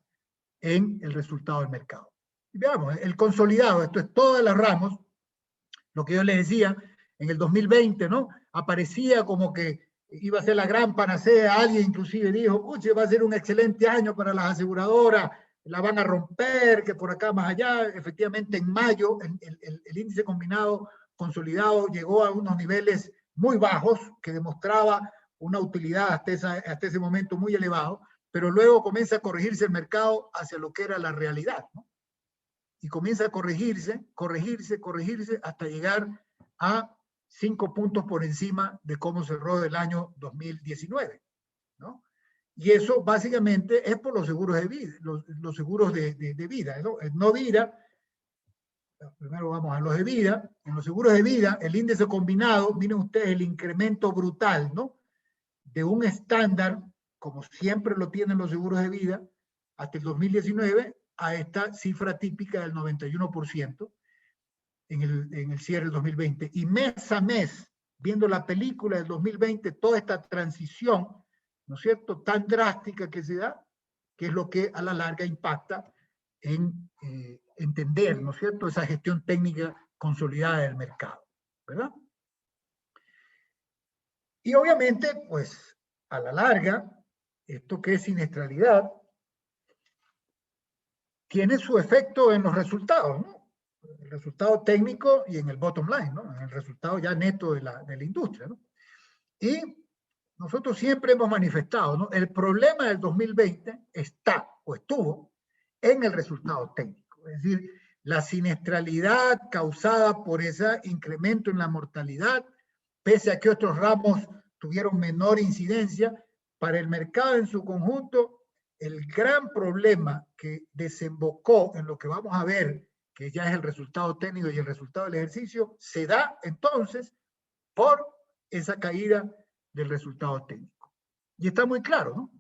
en el resultado del mercado. Y veamos, el consolidado, esto es todas las ramos, Lo que yo les decía, en el 2020, ¿no? Aparecía como que iba a ser la gran panacea, alguien inclusive dijo, pucha, va a ser un excelente año para las aseguradoras, la van a romper, que por acá más allá, efectivamente en mayo el índice combinado consolidado llegó a unos niveles muy bajos, que demostraba una utilidad hasta ese momento muy elevado, pero luego comienza a corregirse el mercado hacia lo que era la realidad, ¿no? Y comienza a corregirse hasta llegar a 5 puntos por encima de cómo cerró el año 2019, ¿no? Y eso básicamente es por los seguros de vida, los seguros de vida, ¿no? El no vida, primero vamos a los de vida. En los seguros de vida, el índice combinado, miren ustedes el incremento brutal, ¿no? De un estándar, como siempre lo tienen los seguros de vida, hasta el 2019, a esta cifra típica del 91% en el cierre del 2020. Y mes a mes, viendo la película del 2020, toda esta transición, ¿no es cierto?, tan drástica que se da, que es lo que a la larga impacta en entender, ¿no es cierto?, esa gestión técnica consolidada del mercado, ¿verdad? Y obviamente, pues, a la larga, esto que es siniestralidad, tiene su efecto en los resultados, ¿no? El resultado técnico y en el bottom line, ¿no? En el resultado ya neto de la industria, ¿no? Y nosotros siempre hemos manifestado, ¿no? El problema del 2020 está o estuvo en el resultado técnico. Es decir, la siniestralidad causada por ese incremento en la mortalidad, pese a que otros ramos tuvieron menor incidencia, para el mercado en su conjunto, el gran problema que desembocó en lo que vamos a ver, que ya es el resultado técnico y el resultado del ejercicio, se da entonces por esa caída del resultado técnico. Y está muy claro, ¿no?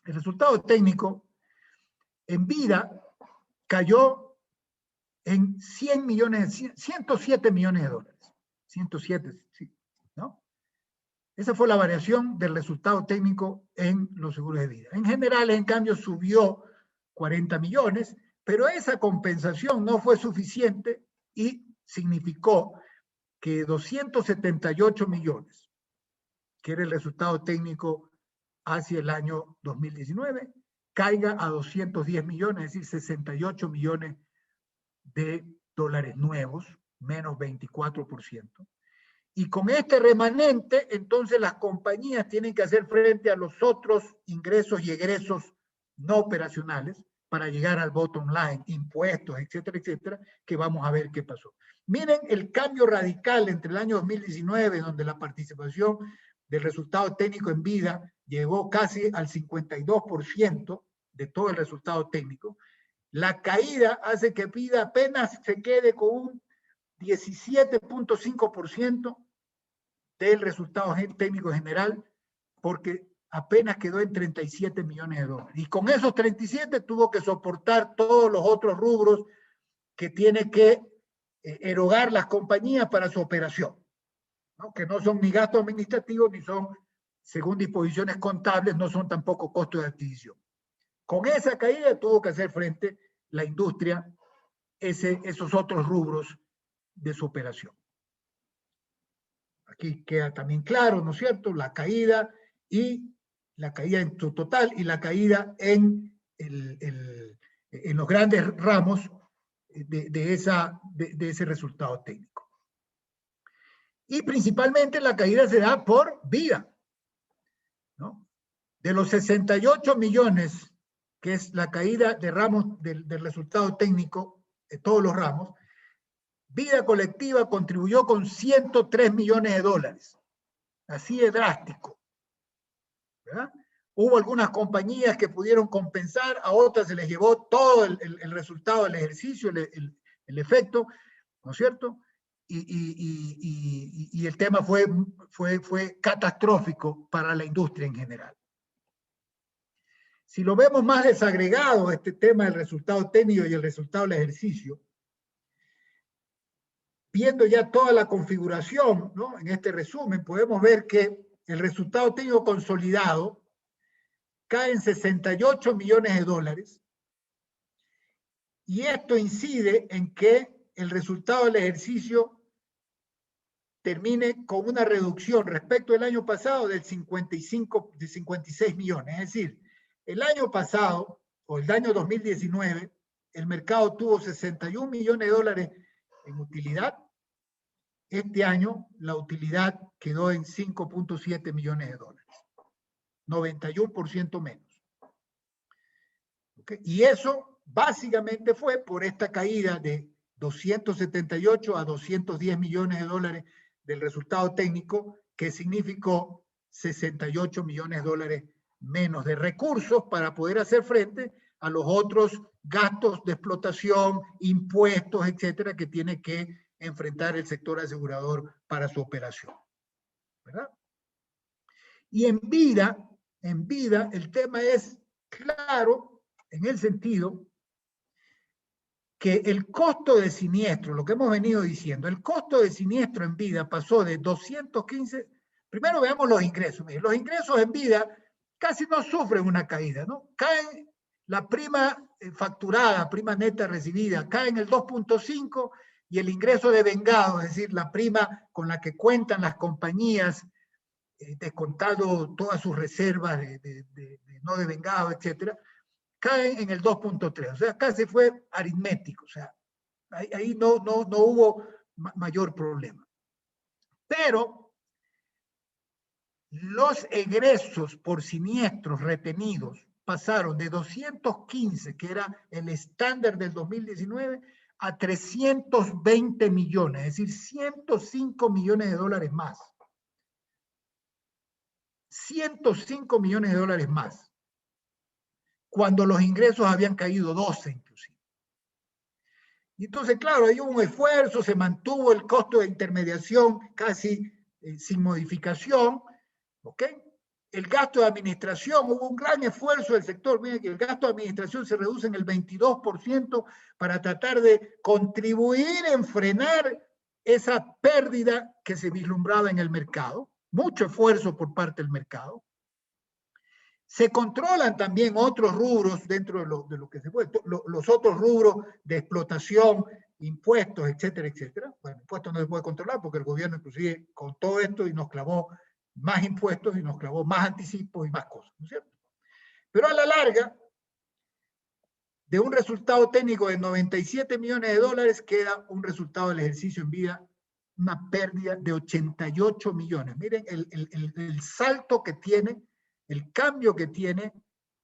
El resultado técnico en vida cayó en 100 millones, 107 millones de dólares. 107, sí, ¿no? Esa fue la variación del resultado técnico en los seguros de vida. En general, en cambio, subió 40 millones, pero esa compensación no fue suficiente y significó que 278 millones, que era el resultado técnico hacia el año 2019, caiga a 210 millones, es decir, 68 millones de dólares nuevos, menos 24%. Y con este remanente, entonces las compañías tienen que hacer frente a los otros ingresos y egresos no operacionales para llegar al bottom line, impuestos, etcétera, etcétera, que vamos a ver qué pasó. Miren el cambio radical entre el año 2019, donde la participación del resultado técnico en vida llegó casi al 52% de todo el resultado técnico. La caída hace que vida apenas se quede con un 17.5% del resultado técnico general, porque apenas quedó en 37 millones de dólares. Y con esos 37 tuvo que soportar todos los otros rubros que tiene que erogar las compañías para su operación, ¿no? Que no son ni gastos administrativos, ni son, según disposiciones contables, no son tampoco costos de adquisición. Con esa caída tuvo que hacer frente la industria esos otros rubros de su operación. Aquí queda también claro, ¿no es cierto?, la caída en su total y la caída en los grandes ramos de ese resultado técnico. Y principalmente la caída se da por vida, ¿no? De los 68 millones, que es la caída de ramos del resultado técnico de todos los ramos, vida colectiva contribuyó con 103 millones de dólares. Así de drástico, ¿verdad? Hubo algunas compañías que pudieron compensar, a otras se les llevó todo el resultado del ejercicio, el efecto, ¿no es cierto? Y el tema fue catastrófico para la industria en general. Si lo vemos más desagregado, este tema del resultado técnico y el resultado del ejercicio, viendo ya toda la configuración, ¿no? En este resumen, podemos ver que el resultado técnico consolidado cae en 68 millones de dólares, y esto incide en que el resultado del ejercicio termine con una reducción respecto del año pasado de 56 millones. Es decir, el año pasado, o el año 2019, el mercado tuvo 61 millones de dólares en utilidad. Este año la utilidad quedó en 5.7 millones de dólares. 91% menos. ¿Okay? Y eso básicamente fue por esta caída de 278 a 210 millones de dólares del resultado técnico, que significó 68 millones de dólares menos de recursos para poder hacer frente a los otros gastos de explotación, impuestos, etcétera, que tiene que enfrentar el sector asegurador para su operación. ¿Verdad? Y en vida el tema es claro en el sentido que el costo de siniestro, lo que hemos venido diciendo, el costo de siniestro en vida pasó de 215, primero veamos los ingresos. Miren, los ingresos en vida casi no sufren una caída, ¿no? Caen la prima facturada, prima neta recibida, cae en el 2.5 y el ingreso de vengado, es decir, la prima con la que cuentan las compañías, descontado todas sus reservas no de vengado, etcétera, caen en el 2.3, o sea, casi fue aritmético, o sea, ahí no hubo mayor problema. Pero los egresos por siniestros retenidos pasaron de 215, que era el estándar del 2019, a 320 millones, es decir, 105 millones de dólares más. 105 millones de dólares más, cuando los ingresos habían caído 12 inclusive. Y entonces, claro, hay un esfuerzo, se mantuvo el costo de intermediación casi sin modificación, ¿ok? El gasto de administración, hubo un gran esfuerzo del sector. Miren que el gasto de administración se reduce en el 22% para tratar de contribuir en frenar esa pérdida que se vislumbraba en el mercado. Mucho esfuerzo por parte del mercado. Se controlan también otros rubros dentro de lo que se puede, los otros rubros de explotación, impuestos, etcétera, etcétera. Bueno, impuestos no se puede controlar porque el gobierno inclusive con todo esto y nos clavó más impuestos y nos clavó más anticipos y más cosas, ¿no es cierto? Pero a la larga, de un resultado técnico de 97 millones de dólares, queda un resultado del ejercicio en vida, una pérdida de 88 millones. Miren el salto que tiene, el cambio que tiene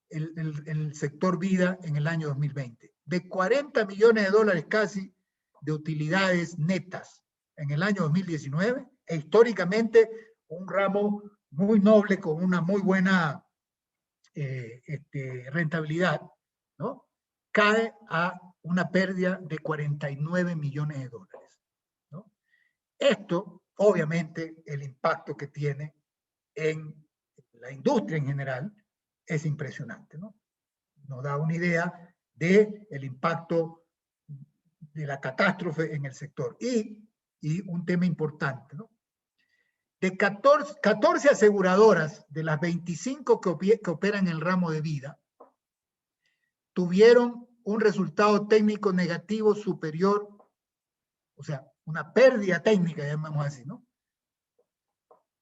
el sector vida en el año 2020. De 40 millones de dólares casi de utilidades netas en el año 2019, e históricamente un ramo muy noble con una muy buena rentabilidad, ¿no? Cae a una pérdida de 49 millones de dólares, ¿no? Esto, obviamente, el impacto que tiene en la industria en general es impresionante, ¿no? Nos da una idea del impacto de la catástrofe en el sector. Y un tema importante, ¿no? De 14 aseguradoras de las 25 que operan en el ramo de vida, tuvieron un resultado técnico negativo superior, o sea, una pérdida técnica, llamamos así, ¿no?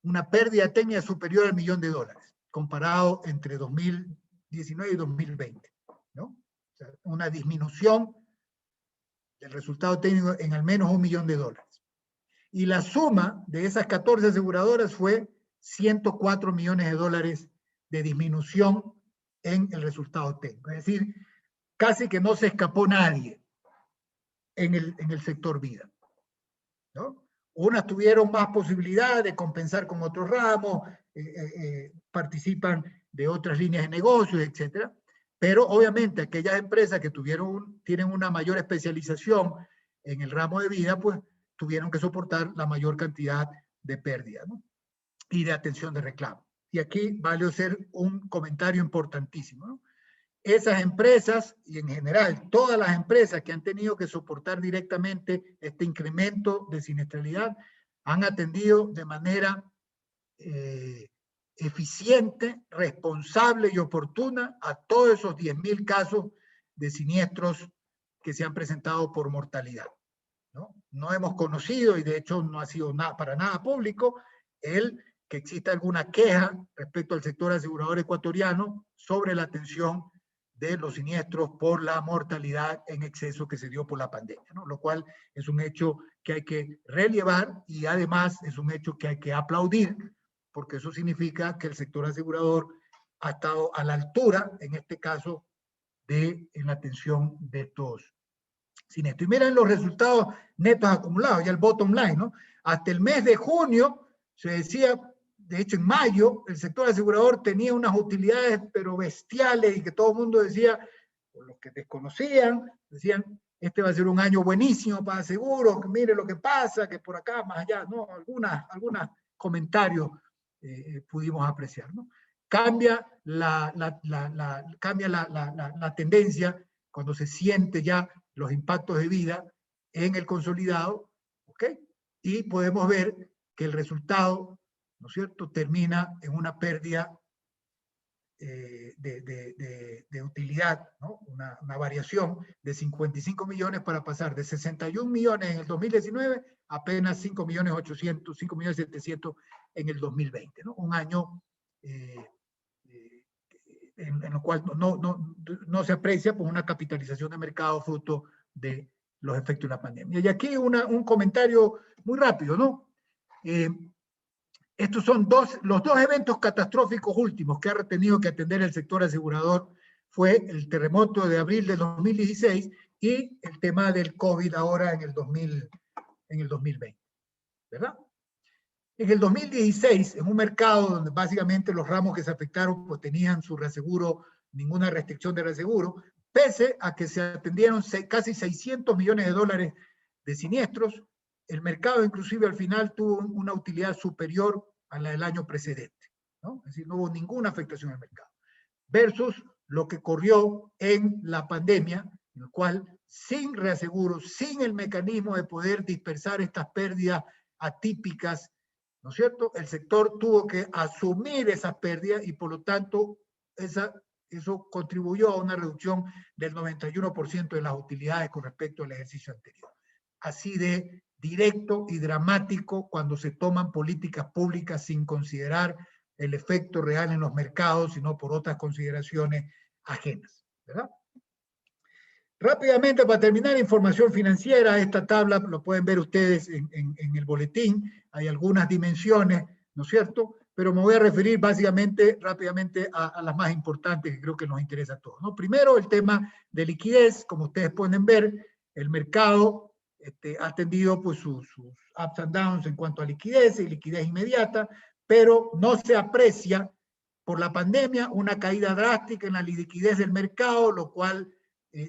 Una pérdida técnica superior al $1.000.000, comparado entre 2019 y 2020, ¿no? O sea, una disminución del resultado técnico en al menos $1 millón. Y la suma de esas 14 aseguradoras fue 104 millones de dólares de disminución en el resultado técnico. Es decir, casi que no se escapó nadie en el sector vida, ¿no? Unas tuvieron más posibilidad de compensar con otros ramos, participan de otras líneas de negocios, etcétera. Pero obviamente aquellas empresas que tienen una mayor especialización en el ramo de vida, pues tuvieron que soportar la mayor cantidad de pérdidas, ¿no? Y de atención de reclamo. Y aquí vale hacer un comentario importantísimo, ¿no? Esas empresas, y en general todas las empresas que han tenido que soportar directamente este incremento de siniestralidad, han atendido de manera eficiente, responsable y oportuna a todos esos 10.000 casos de siniestros que se han presentado por mortalidad, ¿no? no hemos conocido, y de hecho no ha sido para nada público, que exista alguna queja respecto al sector asegurador ecuatoriano sobre la atención de los siniestros por la mortalidad en exceso que se dio por la pandemia, ¿no? Lo cual es un hecho que hay que relevar y además es un hecho que hay que aplaudir, porque eso significa que el sector asegurador ha estado a la altura, en este caso, en la atención de estos siniestros. Y miren los resultados netos acumulados, ya el bottom line, ¿no? Hasta el mes de junio se decía, de hecho en mayo, el sector asegurador tenía unas utilidades pero bestiales y que todo el mundo decía, o los que desconocían, decían, este va a ser un año buenísimo para seguros, que mire lo que pasa, que por acá, más allá, ¿no? Algunos comentarios pudimos apreciar, ¿no? Cambia cambia la tendencia cuando se siente ya los impactos de vida en el consolidado, ¿ok? Y podemos ver que el resultado, ¿no es cierto?, termina en una pérdida de utilidad, ¿no? Una variación de 55 millones para pasar de 61 millones en el 2019 a apenas 5 millones 800, 5 millones 700 en el 2020, ¿no? Un año en lo cual no se aprecia por una capitalización de mercado fruto de los efectos de la pandemia. Y aquí un comentario muy rápido, ¿no? Estos son los dos eventos catastróficos últimos que ha tenido que atender el sector asegurador. Fue el terremoto de abril del 2016 y el tema del COVID ahora en el 2020, ¿verdad? En el 2016, en un mercado donde básicamente los ramos que se afectaron pues tenían su reaseguro, ninguna restricción de reaseguro, pese a que se atendieron casi 600 millones de dólares de siniestros, el mercado inclusive al final tuvo una utilidad superior a la del año precedente, ¿no? Es decir, no hubo ninguna afectación al mercado. Versus lo que corrió en la pandemia, en el cual sin reaseguro, sin el mecanismo de poder dispersar estas pérdidas atípicas, ¿no es cierto?, el sector tuvo que asumir esas pérdidas y por lo tanto eso contribuyó a una reducción del 91% de las utilidades con respecto al ejercicio anterior. Así de directo y dramático cuando se toman políticas públicas sin considerar el efecto real en los mercados, sino por otras consideraciones ajenas, ¿verdad? Rápidamente, para terminar, información financiera. Esta tabla lo pueden ver ustedes en el boletín. Hay algunas dimensiones, ¿no es cierto? Pero me voy a referir básicamente, rápidamente, a las más importantes que creo que nos interesa a todos, ¿no? Primero, el tema de liquidez. Como ustedes pueden ver, el mercado ha tenido pues, sus ups and downs en cuanto a liquidez y liquidez inmediata, pero no se aprecia por la pandemia una caída drástica en la liquidez del mercado, lo cual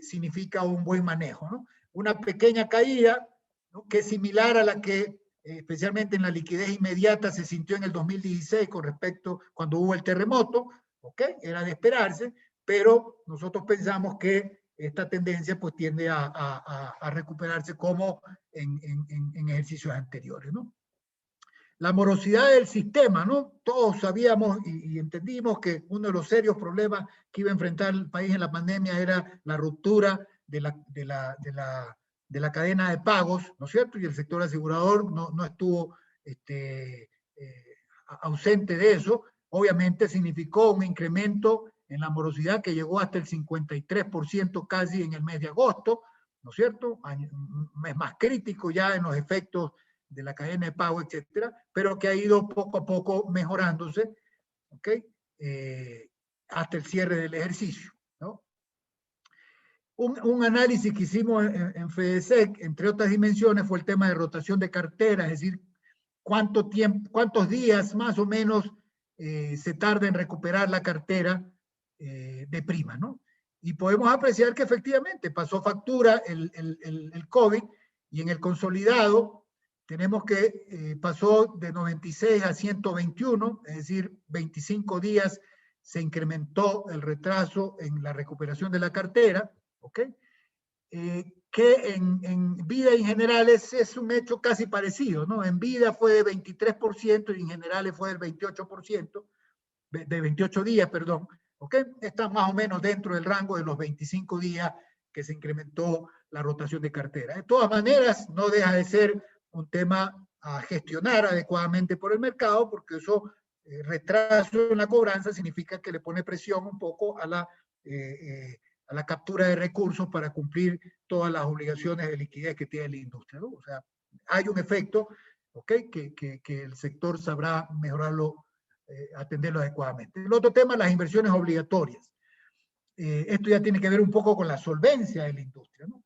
significa un buen manejo, ¿no? Una pequeña caída, ¿no?, que es similar a la que especialmente en la liquidez inmediata se sintió en el 2016 con respecto cuando hubo el terremoto, ¿ok? Era de esperarse, pero nosotros pensamos que esta tendencia pues tiende a recuperarse como en ejercicios anteriores, ¿no? La morosidad del sistema, ¿no? Todos sabíamos y entendimos que uno de los serios problemas que iba a enfrentar el país en la pandemia era la ruptura de la cadena de pagos, ¿no es cierto? Y el sector asegurador no estuvo ausente de eso. Obviamente significó un incremento en la morosidad que llegó hasta el 53% casi en el mes de agosto, ¿no es cierto? Un mes más crítico ya en los efectos de la cadena de pago, etcétera, pero que ha ido poco a poco mejorándose, ¿ok? Hasta el cierre del ejercicio, ¿no? Un análisis que hicimos en FEDESEC, entre otras dimensiones, fue el tema de rotación de cartera, es decir, cuántos días más o menos se tarda en recuperar la cartera de prima, ¿no? Y podemos apreciar que efectivamente pasó factura el COVID y en el consolidado tenemos que pasó de 96 a 121, es decir, 25 días se incrementó el retraso en la recuperación de la cartera, ¿ok? Que en vida y en generales es un hecho casi parecido, ¿no? En vida fue de 23% y en generales fue del 28%, de 28 días, perdón, ¿ok? Está más o menos dentro del rango de los 25 días que se incrementó la rotación de cartera. De todas maneras, no deja de ser un tema a gestionar adecuadamente por el mercado, porque eso, retraso en la cobranza, significa que le pone presión un poco a la captura de recursos para cumplir todas las obligaciones de liquidez que tiene la industria, ¿no? O sea, hay un efecto, ¿okay? que el sector sabrá mejorarlo, atenderlo adecuadamente. El otro tema, las inversiones obligatorias. Esto ya tiene que ver un poco con la solvencia de la industria, ¿no?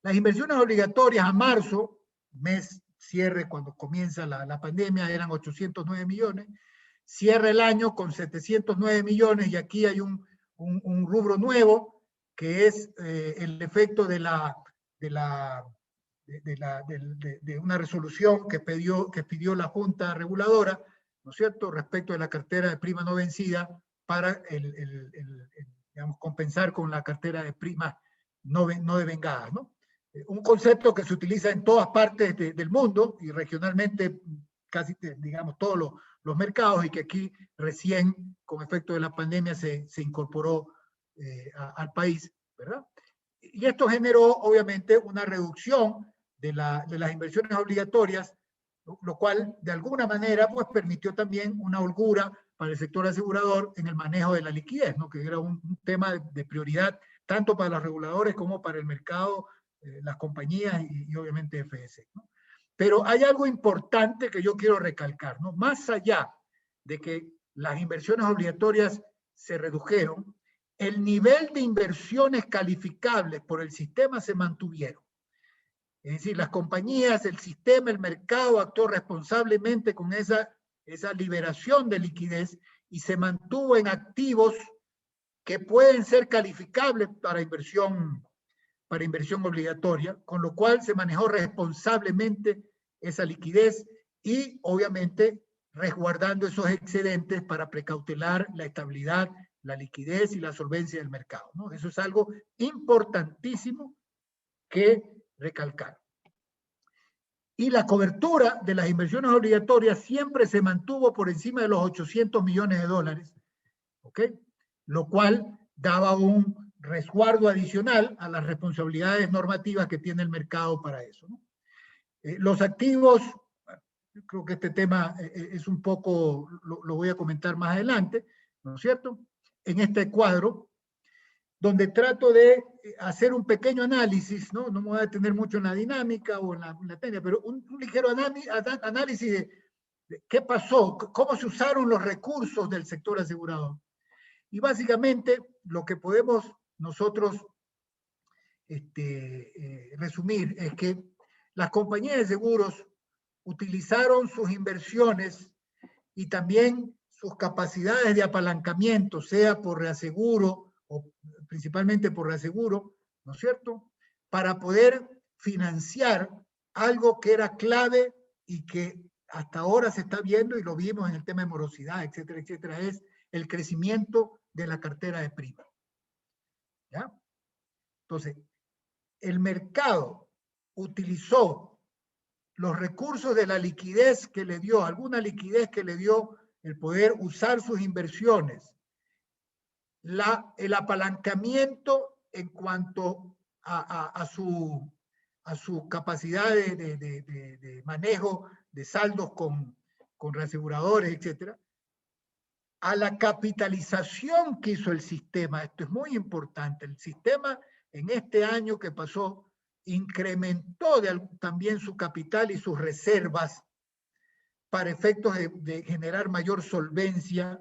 Las inversiones obligatorias a marzo, mes cierre cuando comienza la pandemia, eran 809 millones, cierra el año con 709 millones y aquí hay un rubro nuevo que es el efecto de una resolución que pidió la Junta Reguladora, ¿no es cierto?, respecto de la cartera de prima no vencida para digamos, compensar con la cartera de primas no devengadas, ¿no? Un concepto que se utiliza en todas partes del mundo y regionalmente casi, digamos, todos los mercados, y que aquí recién, con efecto de la pandemia, se incorporó al país, ¿verdad? Y esto generó, obviamente, una reducción de las inversiones obligatorias, lo cual, de alguna manera, pues permitió también una holgura para el sector asegurador en el manejo de la liquidez, ¿no? Que era un tema de prioridad tanto para los reguladores como para el mercado, las compañías y obviamente FS, ¿no? Pero hay algo importante que yo quiero recalcar, ¿no? Más allá de que las inversiones obligatorias se redujeron, el nivel de inversiones calificables por el sistema se mantuvieron. Es decir, las compañías, el sistema, el mercado actuó responsablemente con esa liberación de liquidez y se mantuvo en activos que pueden ser calificables para inversión obligatoria, con lo cual se manejó responsablemente esa liquidez y obviamente resguardando esos excedentes para precautelar la estabilidad, la liquidez y la solvencia del mercado, ¿no? Eso es algo importantísimo que recalcar. Y la cobertura de las inversiones obligatorias siempre se mantuvo por encima de los 800 millones de dólares, ¿ok? Lo cual daba un resguardo adicional a las responsabilidades normativas que tiene el mercado para eso, ¿no? Los activos, creo que este tema es un poco, lo voy a comentar más adelante, ¿no es cierto? En este cuadro, donde trato de hacer un pequeño análisis, ¿no? No me voy a detener mucho en la dinámica o en la técnica, pero un ligero análisis de qué pasó, cómo se usaron los recursos del sector asegurador. Y básicamente lo que podemos nosotros resumir es que las compañías de seguros utilizaron sus inversiones y también sus capacidades de apalancamiento, sea por reaseguro o principalmente por reaseguro, ¿no es cierto?, para poder financiar algo que era clave y que hasta ahora se está viendo y lo vimos en el tema de morosidad, etcétera, etcétera, es el crecimiento de la cartera de prima. ¿Ya? Entonces, el mercado utilizó los recursos de la liquidez que le dio, alguna liquidez que le dio el poder usar sus inversiones, el apalancamiento en cuanto a su capacidad de manejo de saldos con reaseguradores, etcétera, a la capitalización que hizo el sistema. Esto es muy importante. El sistema en este año que pasó incrementó también su capital y sus reservas para efectos de generar mayor solvencia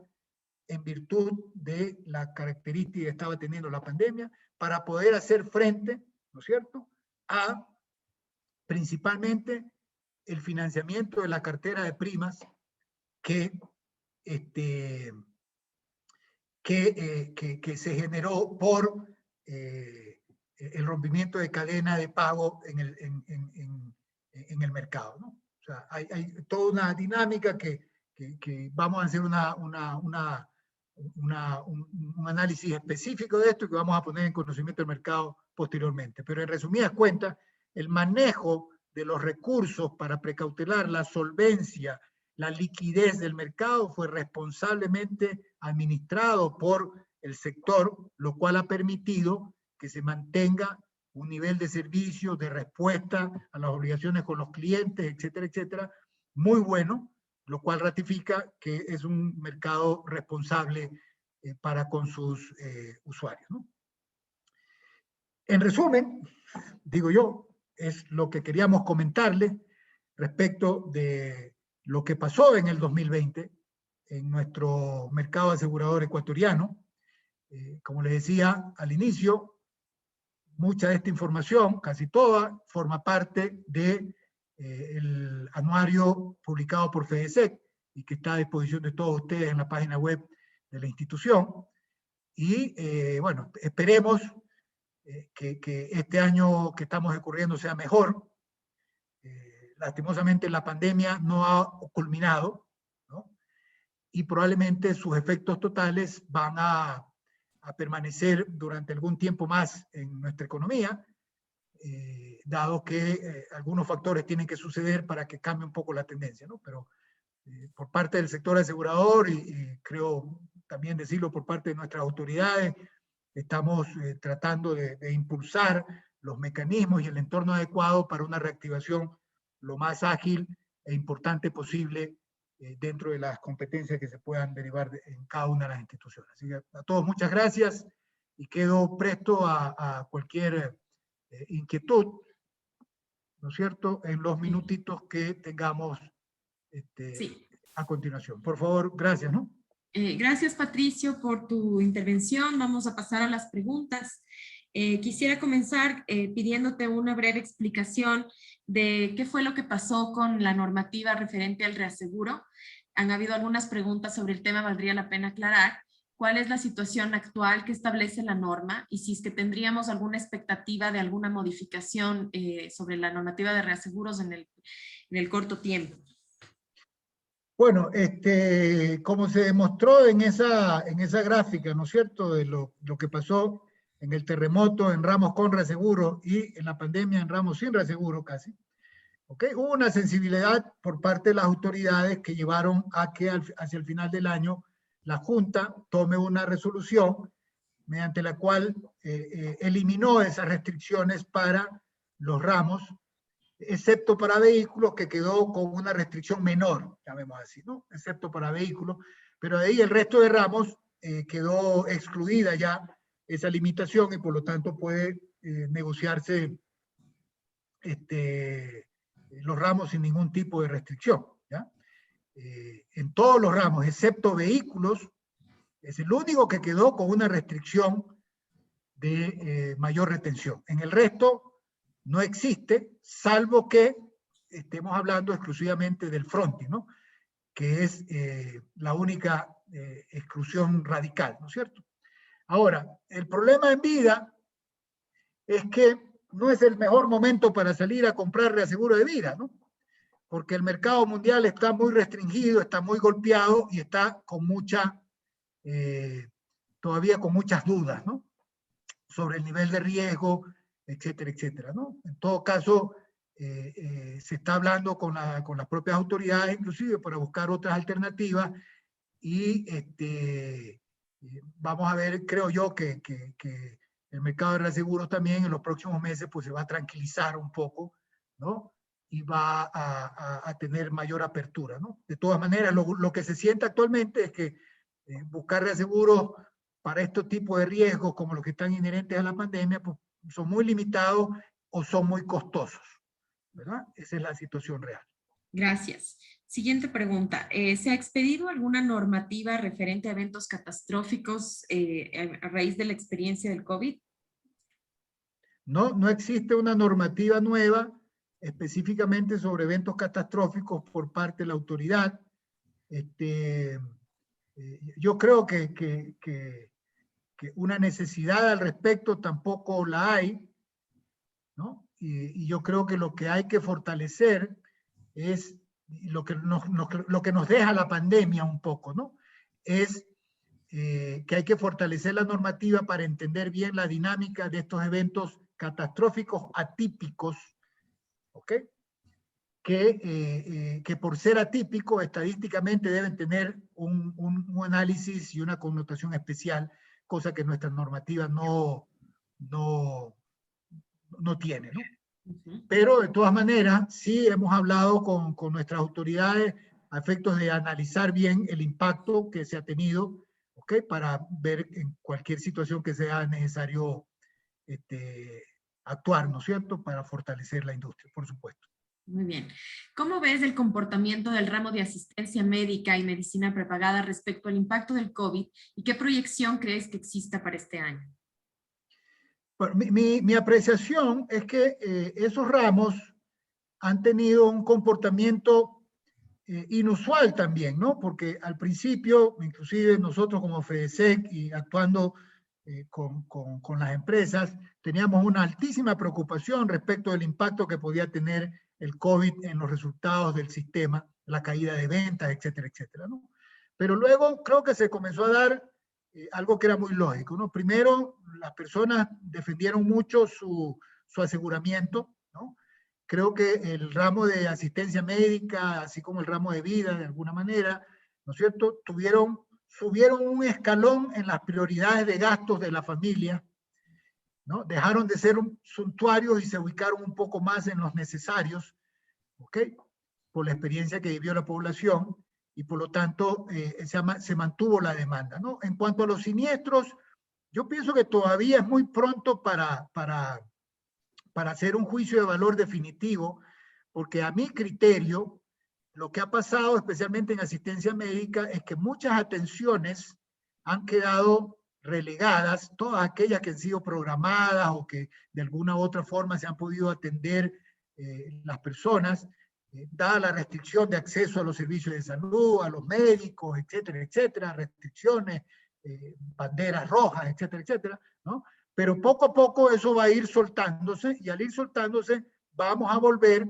en virtud de la característica que estaba teniendo la pandemia, para poder hacer frente, ¿no es cierto?, a principalmente el financiamiento de la cartera de primas que se generó por el rompimiento de cadena de pago en el mercado, ¿no? O sea, hay toda una dinámica que vamos a hacer un análisis específico de esto y que vamos a poner en conocimiento del mercado posteriormente. Pero en resumidas cuentas, el manejo de los recursos para precautelar la solvencia, la liquidez del mercado fue responsablemente administrado por el sector, lo cual ha permitido que se mantenga un nivel de servicio, de respuesta a las obligaciones con los clientes, etcétera, etcétera, muy bueno, lo cual ratifica que es un mercado responsable para con sus usuarios, ¿no? En resumen, digo yo, es lo que queríamos comentarles respecto de lo que pasó en el 2020 en nuestro mercado asegurador ecuatoriano. Como les decía al inicio, mucha de esta información, casi toda, forma parte de el anuario publicado por FEDESEC y que está a disposición de todos ustedes en la página web de la institución. Y bueno, esperemos que este año que estamos ocurriendo sea mejor. Lastimosamente la pandemia no ha culminado, ¿no? Y probablemente sus efectos totales van a permanecer durante algún tiempo más en nuestra economía, dado que algunos factores tienen que suceder para que cambie un poco la tendencia, ¿no? Pero por parte del sector asegurador y creo también decirlo por parte de nuestras autoridades, estamos tratando de impulsar los mecanismos y el entorno adecuado para una reactivación lo más ágil e importante posible dentro de las competencias que se puedan derivar en cada una de las instituciones. Así que a todos muchas gracias y quedo presto a cualquier inquietud, ¿no es cierto?, en los minutitos que tengamos Sí. a continuación. Por favor, gracias, ¿no? Gracias, Patricio, por tu intervención. Vamos a pasar a las preguntas. Quisiera comenzar pidiéndote una breve explicación de qué fue lo que pasó con la normativa referente al reaseguro. Han habido algunas preguntas sobre el tema, valdría la pena aclarar. ¿Cuál es la situación actual que establece la norma? Y si es que tendríamos alguna expectativa de alguna modificación sobre la normativa de reaseguros en el corto tiempo. Bueno, como se demostró en esa gráfica, ¿no es cierto?, de lo que pasó en el terremoto en ramos con reaseguro y en la pandemia en ramos sin reaseguro casi, ¿ok? Hubo una sensibilidad por parte de las autoridades que llevaron a que hacia el final del año la Junta tome una resolución mediante la cual eliminó esas restricciones para los ramos, excepto para vehículos, que quedó con una restricción menor, llamemos así, ¿no? Excepto para vehículos, pero de ahí el resto de ramos quedó excluida ya esa limitación y por lo tanto puede negociarse los ramos sin ningún tipo de restricción, ¿ya? En todos los ramos, excepto vehículos, es el único que quedó con una restricción de mayor retención. En el resto no existe, salvo que estemos hablando exclusivamente del fronting, ¿no?, que es la única exclusión radical, ¿no es cierto? Ahora, el problema en vida es que no es el mejor momento para salir a comprar reaseguro de vida, ¿no? Porque el mercado mundial está muy restringido, está muy golpeado y está con todavía con muchas dudas, ¿no?, sobre el nivel de riesgo, etcétera, etcétera, ¿no? En todo caso, se está hablando con las propias autoridades, inclusive, para buscar otras alternativas y vamos a ver, creo yo, que el mercado de reaseguros también en los próximos meses pues se va a tranquilizar un poco, ¿no? Y va a tener mayor apertura, ¿no? De todas maneras, lo que se siente actualmente es que buscar reaseguros para estos tipos de riesgos como los que están inherentes a la pandemia, pues son muy limitados o son muy costosos, ¿verdad? Esa es la situación real. Gracias. Siguiente pregunta. ¿Se ha expedido alguna normativa referente a eventos catastróficos a raíz de la experiencia del COVID? No existe una normativa nueva específicamente sobre eventos catastróficos por parte de la autoridad. Yo creo que una necesidad al respecto tampoco la hay, ¿no? Y yo creo que lo que hay que fortalecer es lo que nos deja la pandemia un poco, ¿no? Es que hay que fortalecer la normativa para entender bien la dinámica de estos eventos catastróficos atípicos, ¿ok? Que por ser atípicos estadísticamente deben tener un análisis y una connotación especial, cosa que nuestra normativa no no, no tiene, ¿no? Ujú. Pero de todas maneras, sí hemos hablado con nuestras autoridades a efectos de analizar bien el impacto que se ha tenido, ¿ok? Para ver en cualquier situación que sea necesario actuar, ¿no es cierto? Para fortalecer la industria, por supuesto. Muy bien. ¿Cómo ves el comportamiento del ramo de asistencia médica y medicina prepagada respecto al impacto del COVID y qué proyección crees que exista para este año? Bueno, mi apreciación es que esos ramos han tenido un comportamiento inusual también, ¿no? Porque al principio, inclusive nosotros como FEDESEC y actuando con las empresas, teníamos una altísima preocupación respecto del impacto que podía tener el COVID en los resultados del sistema, la caída de ventas, etcétera, etcétera, ¿no? Pero luego creo que se comenzó a dar algo que era muy lógico, ¿no? Primero, las personas defendieron mucho su aseguramiento, ¿no? Creo que el ramo de asistencia médica, así como el ramo de vida, de alguna manera, ¿no es cierto?, subieron un escalón en las prioridades de gastos de la familia, ¿no? Dejaron de ser suntuarios y se ubicaron un poco más en los necesarios, ¿ok? Por la experiencia que vivió la población y por lo tanto se mantuvo la demanda, ¿no? En cuanto a los siniestros, yo pienso que todavía es muy pronto para hacer un juicio de valor definitivo, porque a mi criterio, lo que ha pasado, especialmente en asistencia médica, es que muchas atenciones han quedado relegadas, todas aquellas que han sido programadas o que de alguna u otra forma se han podido atender las personas, dada la restricción de acceso a los servicios de salud, a los médicos, etcétera, etcétera, restricciones, banderas rojas, etcétera, etcétera, ¿no? Pero poco a poco eso va a ir soltándose y al ir soltándose vamos a volver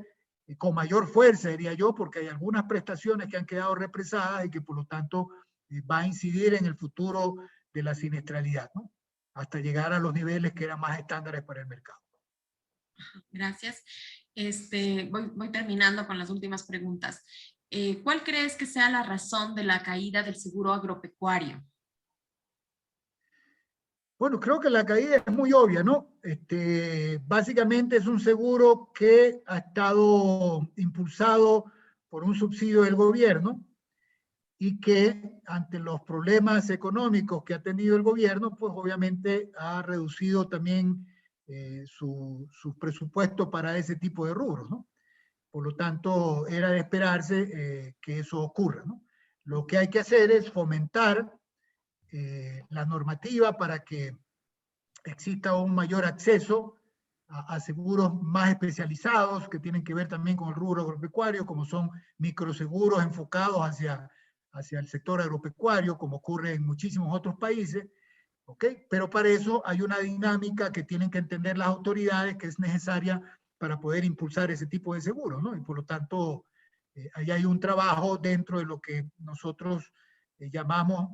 con mayor fuerza, diría yo, porque hay algunas prestaciones que han quedado represadas y que por lo tanto va a incidir en el futuro de la siniestralidad, ¿no? Hasta llegar a los niveles que eran más estándares para el mercado. Gracias. Voy terminando con las últimas preguntas. ¿Cuál crees que sea la razón de la caída del seguro agropecuario? Bueno, creo que la caída es muy obvia, ¿no? Básicamente es un seguro que ha estado impulsado por un subsidio del gobierno y que ante los problemas económicos que ha tenido el gobierno, pues obviamente ha reducido también su presupuesto para ese tipo de rubros, ¿no? Por lo tanto, era de esperarse que eso ocurra, ¿no? Lo que hay que hacer es fomentar la normativa para que exista un mayor acceso a seguros más especializados que tienen que ver también con el rubro agropecuario, como son microseguros enfocados hacia el sector agropecuario, como ocurre en muchísimos otros países, ¿ok? Pero para eso hay una dinámica que tienen que entender las autoridades que es necesaria para poder impulsar ese tipo de seguros, ¿no? Y por lo tanto, ahí hay un trabajo dentro de lo que nosotros llamamos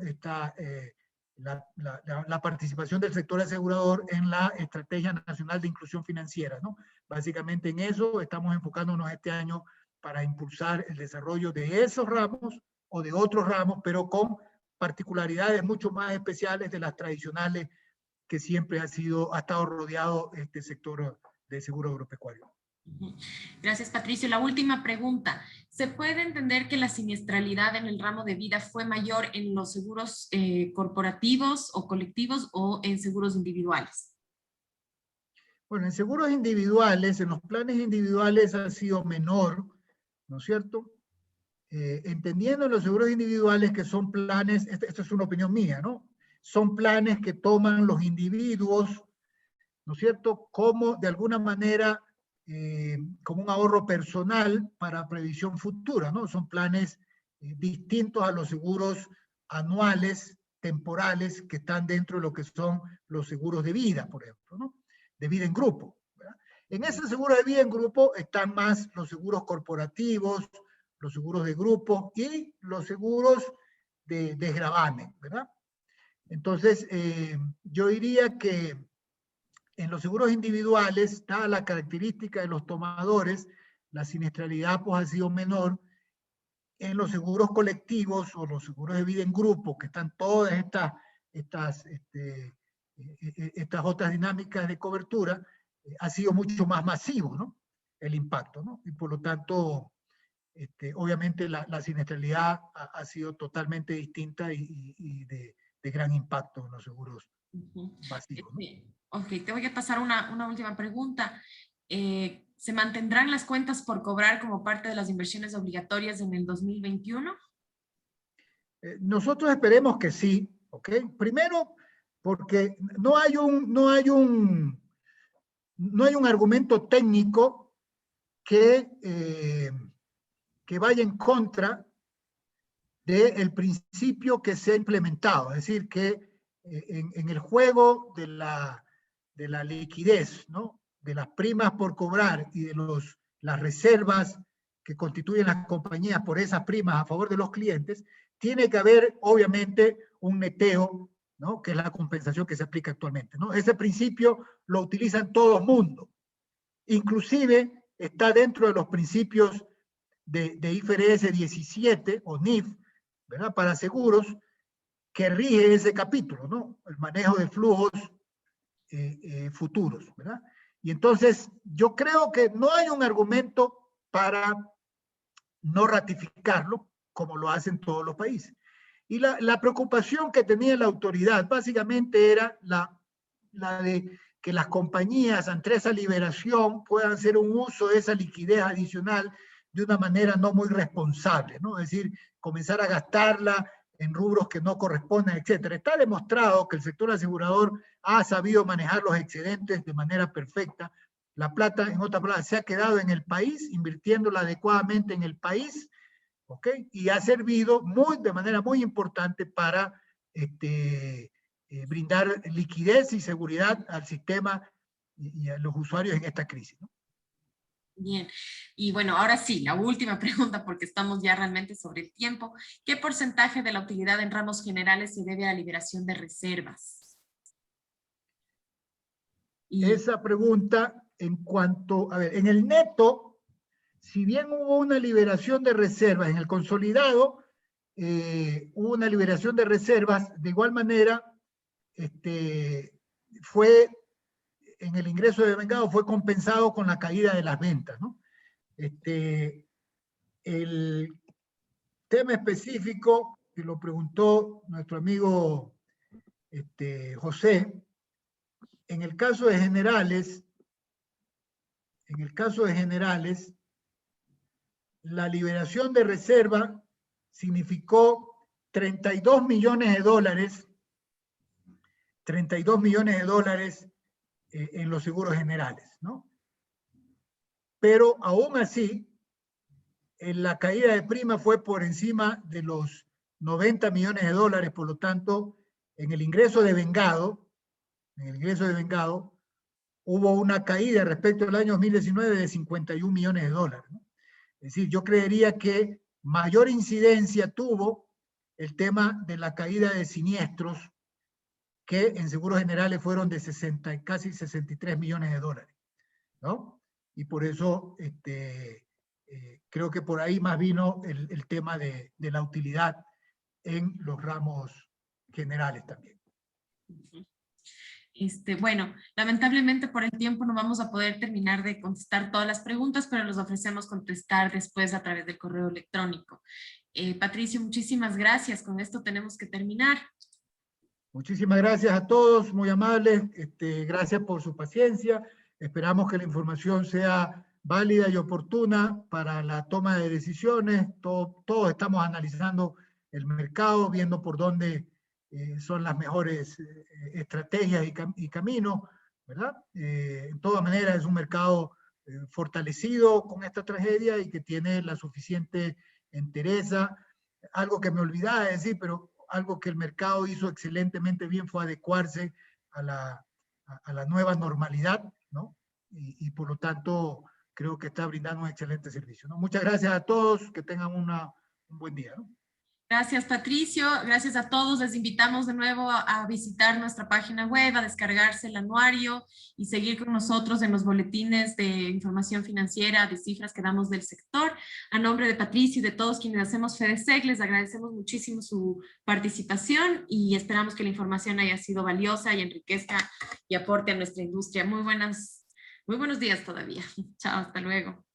la participación del sector asegurador en la Estrategia Nacional de Inclusión Financiera, ¿no? Básicamente en eso estamos enfocándonos este año para impulsar el desarrollo de esos ramos o de otros ramos, pero con particularidades mucho más especiales de las tradicionales que siempre ha estado rodeado este sector de seguro agropecuario. Gracias, Patricio. La última pregunta. ¿Se puede entender que la siniestralidad en el ramo de vida fue mayor en los seguros corporativos o colectivos o en seguros individuales? Bueno, en seguros individuales, en los planes individuales ha sido menor, ¿no es cierto? Entendiendo los seguros individuales que son planes, esta es una opinión mía, ¿no? Son planes que toman los individuos, ¿no es cierto?, como de alguna manera, como un ahorro personal para previsión futura, ¿no? Son planes distintos a los seguros anuales, temporales, que están dentro de lo que son los seguros de vida, por ejemplo, ¿no? De vida en grupo, ¿verdad? En ese seguro de vida en grupo están más los seguros corporativos, los seguros de grupo y los seguros de desgravamen, ¿verdad? Entonces, yo diría que en los seguros individuales está la característica de los tomadores, la siniestralidad pues ha sido menor. En los seguros colectivos o los seguros de vida en grupo, que están todas estas estas otras dinámicas de cobertura, ha sido mucho más masivo, ¿no? El impacto, ¿no? Y por lo tanto, obviamente la siniestralidad ha sido totalmente distinta y de gran impacto en los seguros masivos, ¿no? Ok, te voy a pasar una última pregunta. ¿Se mantendrán las cuentas por cobrar como parte de las inversiones obligatorias en el 2021? Nosotros esperemos que sí, ¿ok? Primero, porque no hay un argumento técnico que vaya en contra del principio que se ha implementado, es decir, que en el juego de la liquidez, ¿no? De las primas por cobrar y de las reservas que constituyen las compañías por esas primas a favor de los clientes, tiene que haber, obviamente, un neteo, ¿no? Que es la compensación que se aplica actualmente, ¿no? Ese principio lo utilizan todo el mundo. Inclusive está dentro de los principios de IFRS 17 o NIF, ¿verdad? Para seguros, que rige ese capítulo, ¿no? El manejo de flujos futuros, ¿verdad? Y entonces yo creo que no hay un argumento para no ratificarlo como lo hacen todos los países. Y la preocupación que tenía la autoridad básicamente era la de que las compañías ante esa liberación puedan hacer un uso de esa liquidez adicional de una manera no muy responsable, ¿no? Es decir, comenzar a gastarla en rubros que no corresponden, etcétera. Está demostrado que el sector asegurador ha sabido manejar los excedentes de manera perfecta. La plata, en otras palabras, se ha quedado en el país, invirtiéndola adecuadamente en el país, ¿ok? Y ha servido de manera muy importante para brindar liquidez y seguridad al sistema y a los usuarios en esta crisis, ¿no? Bien, y bueno, ahora sí, la última pregunta porque estamos ya realmente sobre el tiempo. ¿Qué porcentaje de la utilidad en ramos generales se debe a la liberación de reservas? Esa pregunta en cuanto, a ver, en el neto, si bien hubo una liberación de reservas, en el consolidado hubo una liberación de reservas, de igual manera, fue en el ingreso de vengado fue compensado con la caída de las ventas, ¿no? El tema específico que lo preguntó nuestro amigo José, en el caso de generales, la liberación de reserva significó 32 millones de dólares, 32 millones de dólares en los seguros generales, ¿no? Pero aún así, la caída de prima fue por encima de los 90 millones de dólares, por lo tanto, en el ingreso de vengado, hubo una caída respecto al año 2019 de 51 millones de dólares, ¿no? Es decir, yo creería que mayor incidencia tuvo el tema de la caída de siniestros, que en seguros generales fueron de casi 63 millones de dólares, ¿no? Y por eso creo que por ahí más vino el tema de la utilidad en los ramos generales también. Bueno, lamentablemente por el tiempo no vamos a poder terminar de contestar todas las preguntas, pero los ofrecemos contestar después a través del correo electrónico. Patricio, muchísimas gracias. Con esto tenemos que terminar. Muchísimas gracias a todos, muy amables. Gracias por su paciencia. Esperamos que la información sea válida y oportuna para la toma de decisiones. Todos estamos analizando el mercado, viendo por dónde son las mejores estrategias y caminos, ¿verdad? En todas maneras es un mercado fortalecido con esta tragedia y que tiene la suficiente entereza. Algo que me olvidaba de decir, pero algo que el mercado hizo excelentemente bien fue adecuarse a la nueva normalidad, ¿no? Y por lo tanto creo que está brindando un excelente servicio, ¿no? Muchas gracias a todos, que tengan un buen día, ¿no? Gracias, Patricio. Gracias a todos. Les invitamos de nuevo a visitar nuestra página web, a descargarse el anuario y seguir con nosotros en los boletines de información financiera, de cifras que damos del sector. A nombre de Patricio y de todos quienes hacemos FEDESEC, les agradecemos muchísimo su participación y esperamos que la información haya sido valiosa y enriquezca y aporte a nuestra industria. Muy buenos días todavía. Chao, hasta luego.